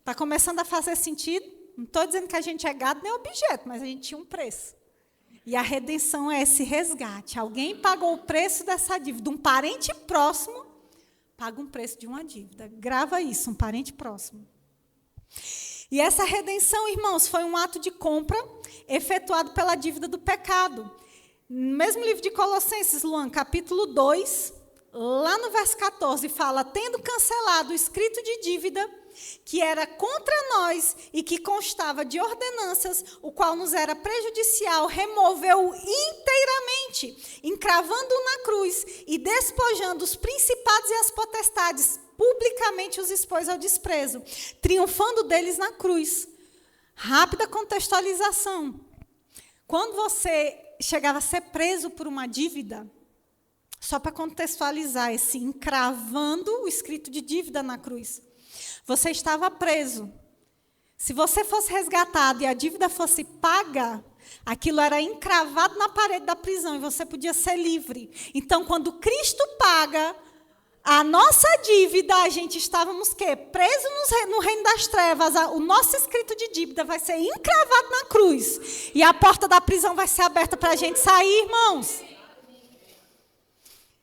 Está começando a fazer sentido? Não estou dizendo que a gente é gado nem objeto, mas a gente tinha um preço. E a redenção é esse resgate. Alguém pagou o preço dessa dívida. Um parente próximo paga um preço de uma dívida. Grava isso, um parente próximo. E essa redenção, irmãos, foi um ato de compra efetuado pela dívida do pecado. No mesmo livro de Colossenses, Luan, capítulo 2, lá no verso 14, fala: tendo cancelado o escrito de dívida que era contra nós e que constava de ordenanças, o qual nos era prejudicial, removeu-o inteiramente, encravando-o na cruz e despojando os principados e as potestades, publicamente os expôs ao desprezo, triunfando deles na cruz. Rápida contextualização. Quando você chegava a ser preso por uma dívida, só para contextualizar esse encravando o escrito de dívida na cruz, você estava preso. Se você fosse resgatado e a dívida fosse paga, aquilo era encravado na parede da prisão e você podia ser livre. Então, quando Cristo paga a nossa dívida, a gente estávamos quê? Presos no reino das trevas. O nosso escrito de dívida vai ser encravado na cruz. E a porta da prisão vai ser aberta para a gente sair, irmãos.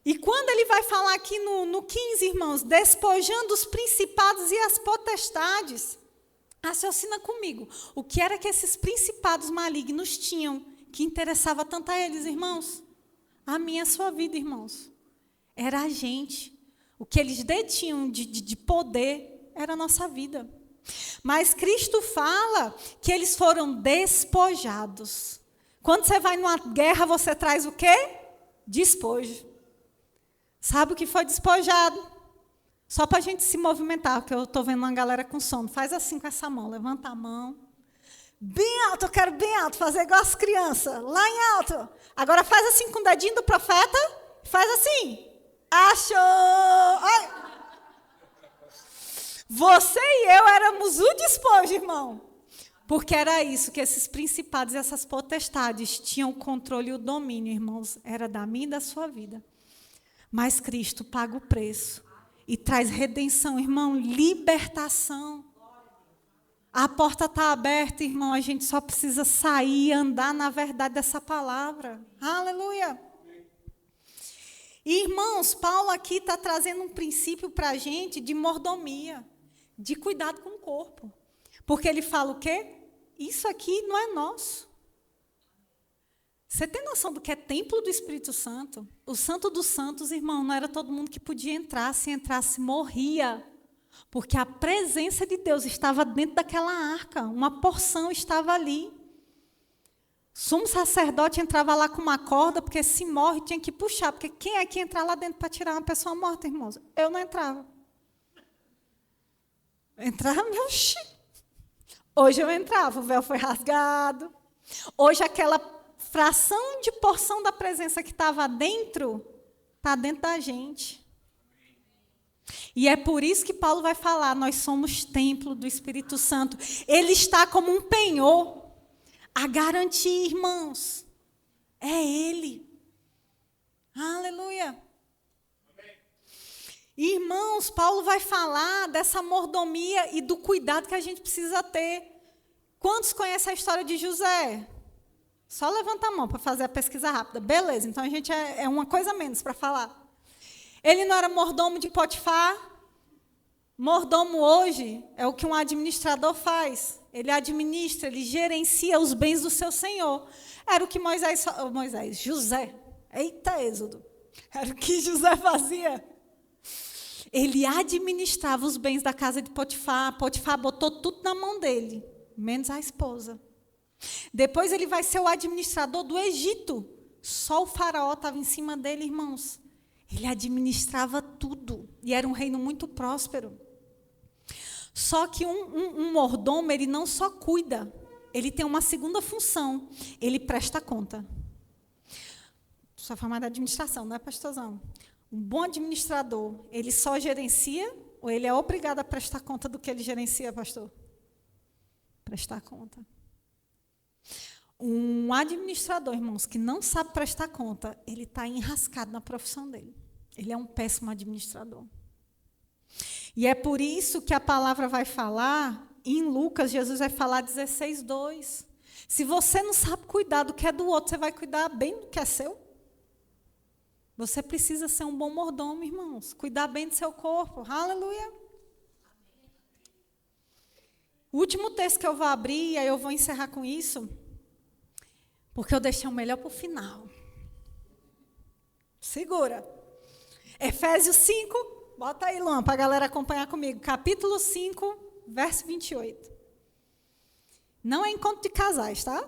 E quando ele vai falar aqui no 15, irmãos, despojando os principados e as potestades, raciocina comigo. O que era que esses principados malignos tinham que interessava tanto a eles, irmãos? A minha, a sua vida, irmãos. Era a gente. O que eles detinham de poder era a nossa vida. Mas Cristo fala que eles foram despojados. Quando você vai numa guerra, você traz o quê? Despojo. Sabe o que foi despojado? Só para a gente se movimentar, porque eu estou vendo uma galera com sono. Faz assim com essa mão, levanta a mão. Bem alto, eu quero bem alto, fazer igual as crianças, lá em alto. Agora faz assim com o dedinho do profeta, faz assim. Achou! Ai. Você e eu éramos o despojo, irmão. Porque era isso, que esses principados e essas potestades tinham o controle e o domínio, irmãos. Era da minha e da sua vida. Mas Cristo paga o preço e traz redenção, irmão, libertação. A porta está aberta, irmão, a gente só precisa sair e andar na verdade dessa palavra. Aleluia! E, irmãos, Paulo aqui está trazendo um princípio para a gente de mordomia, de cuidado com o corpo. Porque ele fala o quê? Isso aqui não é nosso. Você tem noção do que é templo do Espírito Santo? O Santo dos Santos, irmão, não era todo mundo que podia entrar. Se entrasse, morria. Porque a presença de Deus estava dentro daquela arca. Uma porção estava ali. O sumo sacerdote entrava lá com uma corda, porque se morre tinha que puxar. Porque quem é que ia entrar lá dentro para tirar uma pessoa morta, irmãos? Eu não entrava. Entrava, meu xiii. Hoje eu entrava, o véu foi rasgado. Hoje aquela fração de porção da presença que estava dentro, está dentro da gente. E é por isso que Paulo vai falar, nós somos templo do Espírito Santo. Ele está como um penhor a garantir, irmãos. É Ele. Aleluia. Irmãos, Paulo vai falar dessa mordomia e do cuidado que a gente precisa ter. Quantos conhecem a história de José? Só levanta a mão para fazer a pesquisa rápida. Beleza, então a gente é uma coisa a menos para falar. Ele não era mordomo de Potifar? Mordomo hoje é o que um administrador faz. Ele administra, ele gerencia os bens do seu senhor. Era o que José. Eita, Êxodo. Era o que José fazia. Ele administrava os bens da casa de Potifar. Potifar botou tudo na mão dele, menos a esposa. Depois ele vai ser o administrador do Egito. Só o faraó estava em cima dele, irmãos. Ele administrava tudo. E era um reino muito próspero. Só que um mordomo, ele não só cuida. Ele tem uma segunda função. Ele presta conta. Sou formada em administração, não é, pastorzão? Um bom administrador, ele só gerencia ou ele é obrigado a prestar conta do que ele gerencia, pastor? Prestar conta. Um administrador, irmãos, que não sabe prestar conta, ele está enrascado na profissão dele. Ele é um péssimo administrador. E é por isso que a palavra vai falar, em Lucas, Jesus vai falar 16:2. Se você não sabe cuidar do que é do outro, você vai cuidar bem do que é seu? Você precisa ser um bom mordomo, irmãos. Cuidar bem do seu corpo. Aleluia. O último texto que eu vou abrir, e aí eu vou encerrar com isso, porque eu deixei o melhor para o final. Segura. Efésios 5, bota aí, Luan, para a galera acompanhar comigo. Capítulo 5, verso 28. Não é encontro de casais, tá?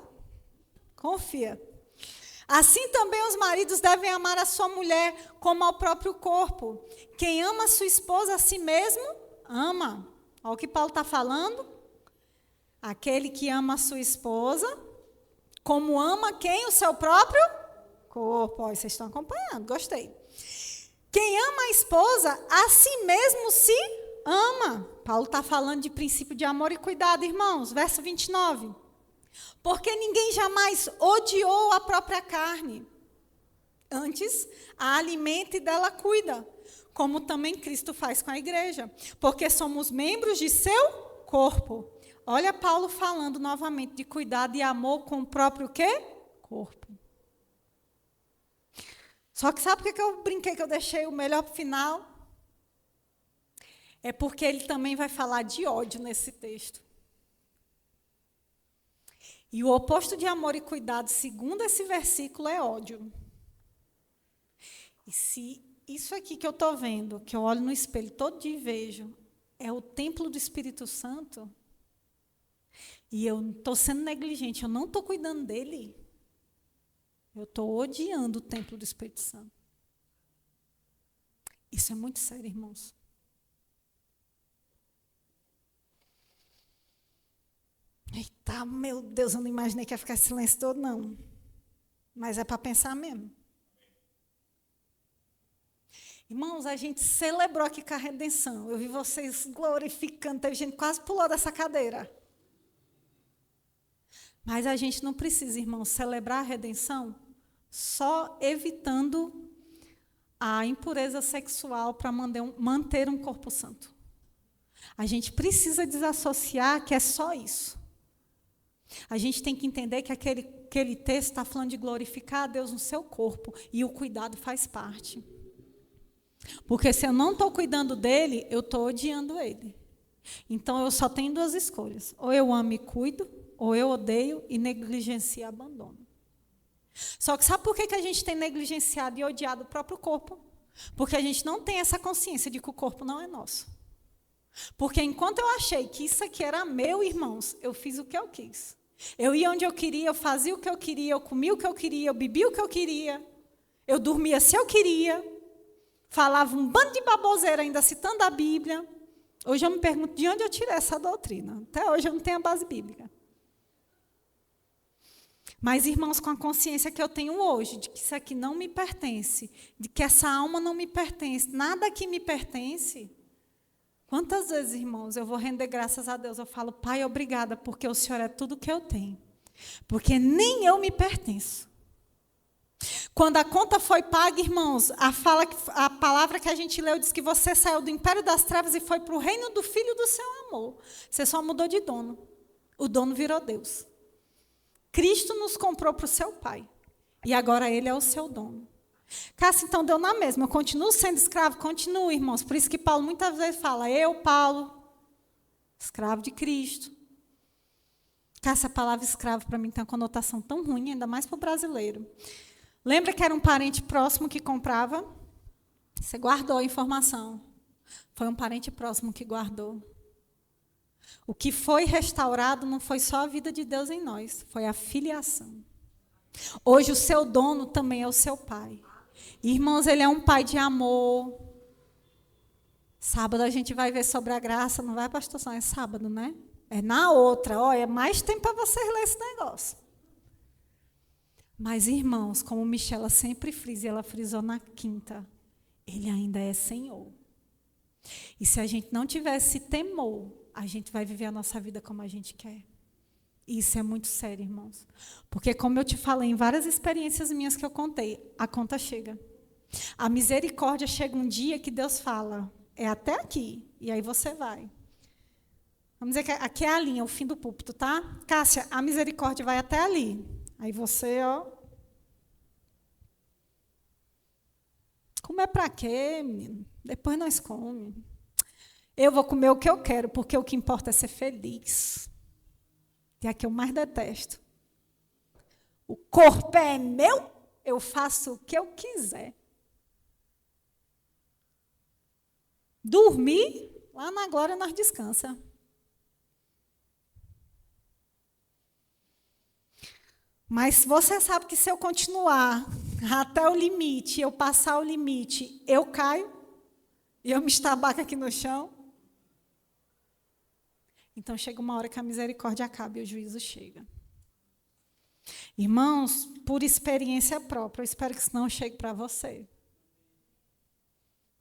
Confia. Assim também os maridos devem amar a sua mulher como ao próprio corpo. Quem ama a sua esposa a si mesmo, ama. Olha o que Paulo está falando. Aquele que ama a sua esposa, como ama quem? O seu próprio corpo. Olha, vocês estão acompanhando, gostei. Quem ama a esposa, a si mesmo se ama. Paulo está falando de princípio de amor e cuidado, irmãos. Verso 29. Porque ninguém jamais odiou a própria carne. Antes, a alimenta e dela cuida, como também Cristo faz com a igreja. Porque somos membros de seu corpo. Olha Paulo falando novamente de cuidado e amor com o próprio quê? Corpo. Só que sabe por que eu brinquei que eu deixei o melhor para o final? É porque ele também vai falar de ódio nesse texto. E o oposto de amor e cuidado, segundo esse versículo, é ódio. E se isso aqui que eu estou vendo, que eu olho no espelho todo dia e vejo, é o templo do Espírito Santo, e eu estou sendo negligente, eu não estou cuidando dele, eu estou odiando o templo do Espírito Santo. Isso é muito sério, irmãos. Eita, meu Deus, eu não imaginei que ia ficar esse silêncio todo, não. Mas é para pensar mesmo. Irmãos, a gente celebrou aqui com a redenção. Eu vi vocês glorificando, teve gente que quase pulou dessa cadeira. Mas a gente não precisa, irmãos, celebrar a redenção só evitando a impureza sexual para manter um corpo santo. A gente precisa desassociar que é só isso. A gente tem que entender que aquele texto está falando de glorificar a Deus no seu corpo, e o cuidado faz parte. Porque se eu não estou cuidando dele, eu estou odiando ele. Então, eu só tenho duas escolhas. Ou eu amo e cuido, ou eu odeio e negligencio e abandono. Só que sabe por que a gente tem negligenciado e odiado o próprio corpo? Porque a gente não tem essa consciência de que o corpo não é nosso. Porque enquanto eu achei que isso aqui era meu, irmãos, eu fiz o que eu quis. Eu ia onde eu queria, eu fazia o que eu queria, eu comia o que eu queria, eu bebia o que eu queria, eu dormia se eu queria, falava um bando de baboseira ainda citando a Bíblia. Hoje eu me pergunto de onde eu tirei essa doutrina. Até hoje eu não tenho a base bíblica. Mas, irmãos, com a consciência que eu tenho hoje, de que isso aqui não me pertence, de que essa alma não me pertence, nada aqui me pertence. Quantas vezes, irmãos, eu vou render graças a Deus, eu falo, Pai, obrigada, porque o Senhor é tudo que eu tenho. Porque nem eu me pertenço. Quando a conta foi paga, irmãos, a palavra que a gente leu diz que você saiu do império das trevas e foi para o reino do Filho do seu amor. Você só mudou de dono. O dono virou Deus. Cristo nos comprou para o seu Pai. E agora Ele é o seu dono. Cássia, então deu na mesma. Eu continuo sendo escravo? Continuo, irmãos. Por isso que Paulo muitas vezes fala, eu, Paulo, escravo de Cristo. Cássia, a palavra escravo para mim tem uma conotação tão ruim, ainda mais para o brasileiro. Lembra que era um parente próximo que comprava? Você guardou a informação. Foi um parente próximo que guardou. O que foi restaurado não foi só a vida de Deus em nós, foi a filiação. Hoje o seu dono também é o seu pai. Irmãos, ele é um pai de amor. Sábado a gente vai ver sobre a graça, não vai, pastor? É sábado, né? É na outra. Olha, é mais tempo para vocês lerem esse negócio. Mas, irmãos, como Michela sempre frisa, e ela frisou na quinta, ele ainda é Senhor. E se a gente não tivesse temor, a gente vai viver a nossa vida como a gente quer. E isso é muito sério, irmãos. Porque, como eu te falei, em várias experiências minhas que eu contei, a conta chega. A misericórdia chega um dia que Deus fala, é até aqui, e aí você vai. Vamos dizer que aqui é a linha, o fim do púlpito, tá? Cássia, a misericórdia vai até ali. Aí você, ó. Comer para quê, menino? Depois nós comemos. Eu vou comer o que eu quero, porque o que importa é ser feliz. E é a que eu mais detesto. O corpo é meu, eu faço o que eu quiser. Dormir, lá na glória nós descansa. Mas você sabe que se eu continuar até o limite, eu passar o limite, eu caio e eu me estabaco aqui no chão. Então chega uma hora que a misericórdia acaba e o juízo chega. Irmãos, por experiência própria, eu espero que isso não chegue para você.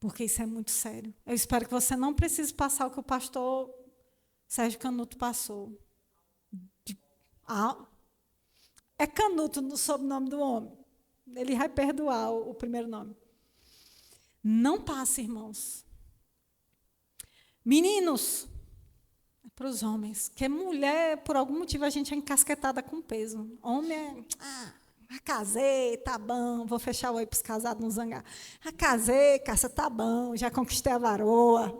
Porque isso é muito sério. Eu espero que você não precise passar o que o pastor Sérgio Canuto passou. É Canuto no sobrenome do homem. Ele vai perdoar o primeiro nome. Não passe, irmãos. Meninos, é para os homens. Porque mulher, por algum motivo, a gente é encasquetada com peso. Homem é... já casei, tá bom. Vou fechar o oi para os casados não zangar. Já casei, Cássia, tá bom. Já conquistei a varoa.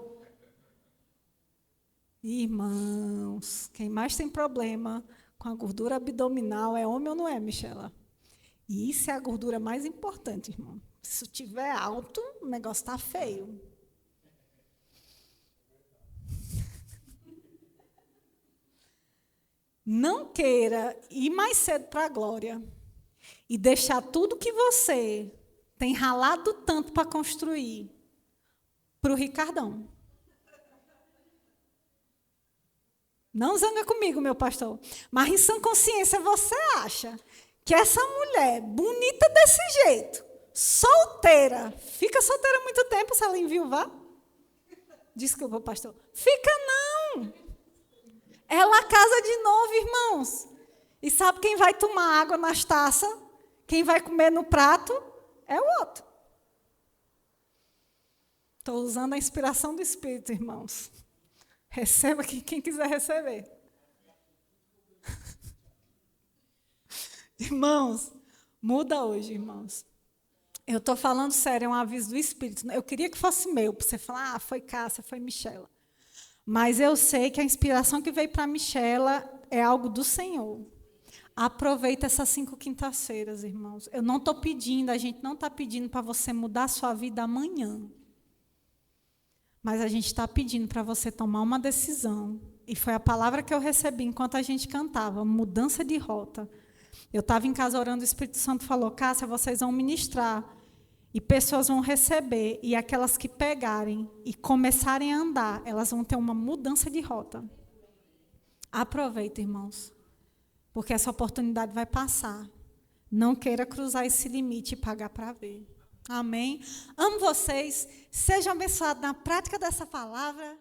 Irmãos, quem mais tem problema com a gordura abdominal é homem ou não é, Michela? E isso é a gordura mais importante, irmão. Se tiver alto, o negócio está feio. Não queira ir mais cedo para a glória e deixar tudo que você tem ralado tanto para construir para o Ricardão. Não zanga comigo, meu pastor. Mas em sã consciência você acha que essa mulher bonita desse jeito, solteira, fica solteira há muito tempo se ela enviuvar? Desculpa, pastor. Fica não. Ela casa de novo, irmãos. E sabe quem vai tomar água nas taças? Quem vai comer no prato? É o outro. Estou usando a inspiração do Espírito, irmãos. Receba quem quiser receber. Irmãos, muda hoje, irmãos. Eu estou falando sério, é um aviso do Espírito. Eu queria que fosse meu, para você falar, foi Cássia, foi Michela. Mas eu sei que a inspiração que veio para Michela é algo do Senhor. Aproveita essas 5 quintas-feiras, irmãos. Eu não estou pedindo, a gente não está pedindo para você mudar a sua vida amanhã. Mas a gente está pedindo para você tomar uma decisão. E foi a palavra que eu recebi enquanto a gente cantava, mudança de rota. Eu estava em casa orando, o Espírito Santo falou, Cássia, vocês vão ministrar. E pessoas vão receber. E aquelas que pegarem e começarem a andar, elas vão ter uma mudança de rota. Aproveita, irmãos. Porque essa oportunidade vai passar. Não queira cruzar esse limite e pagar para ver. Amém? Amo vocês. Sejam abençoados na prática dessa palavra.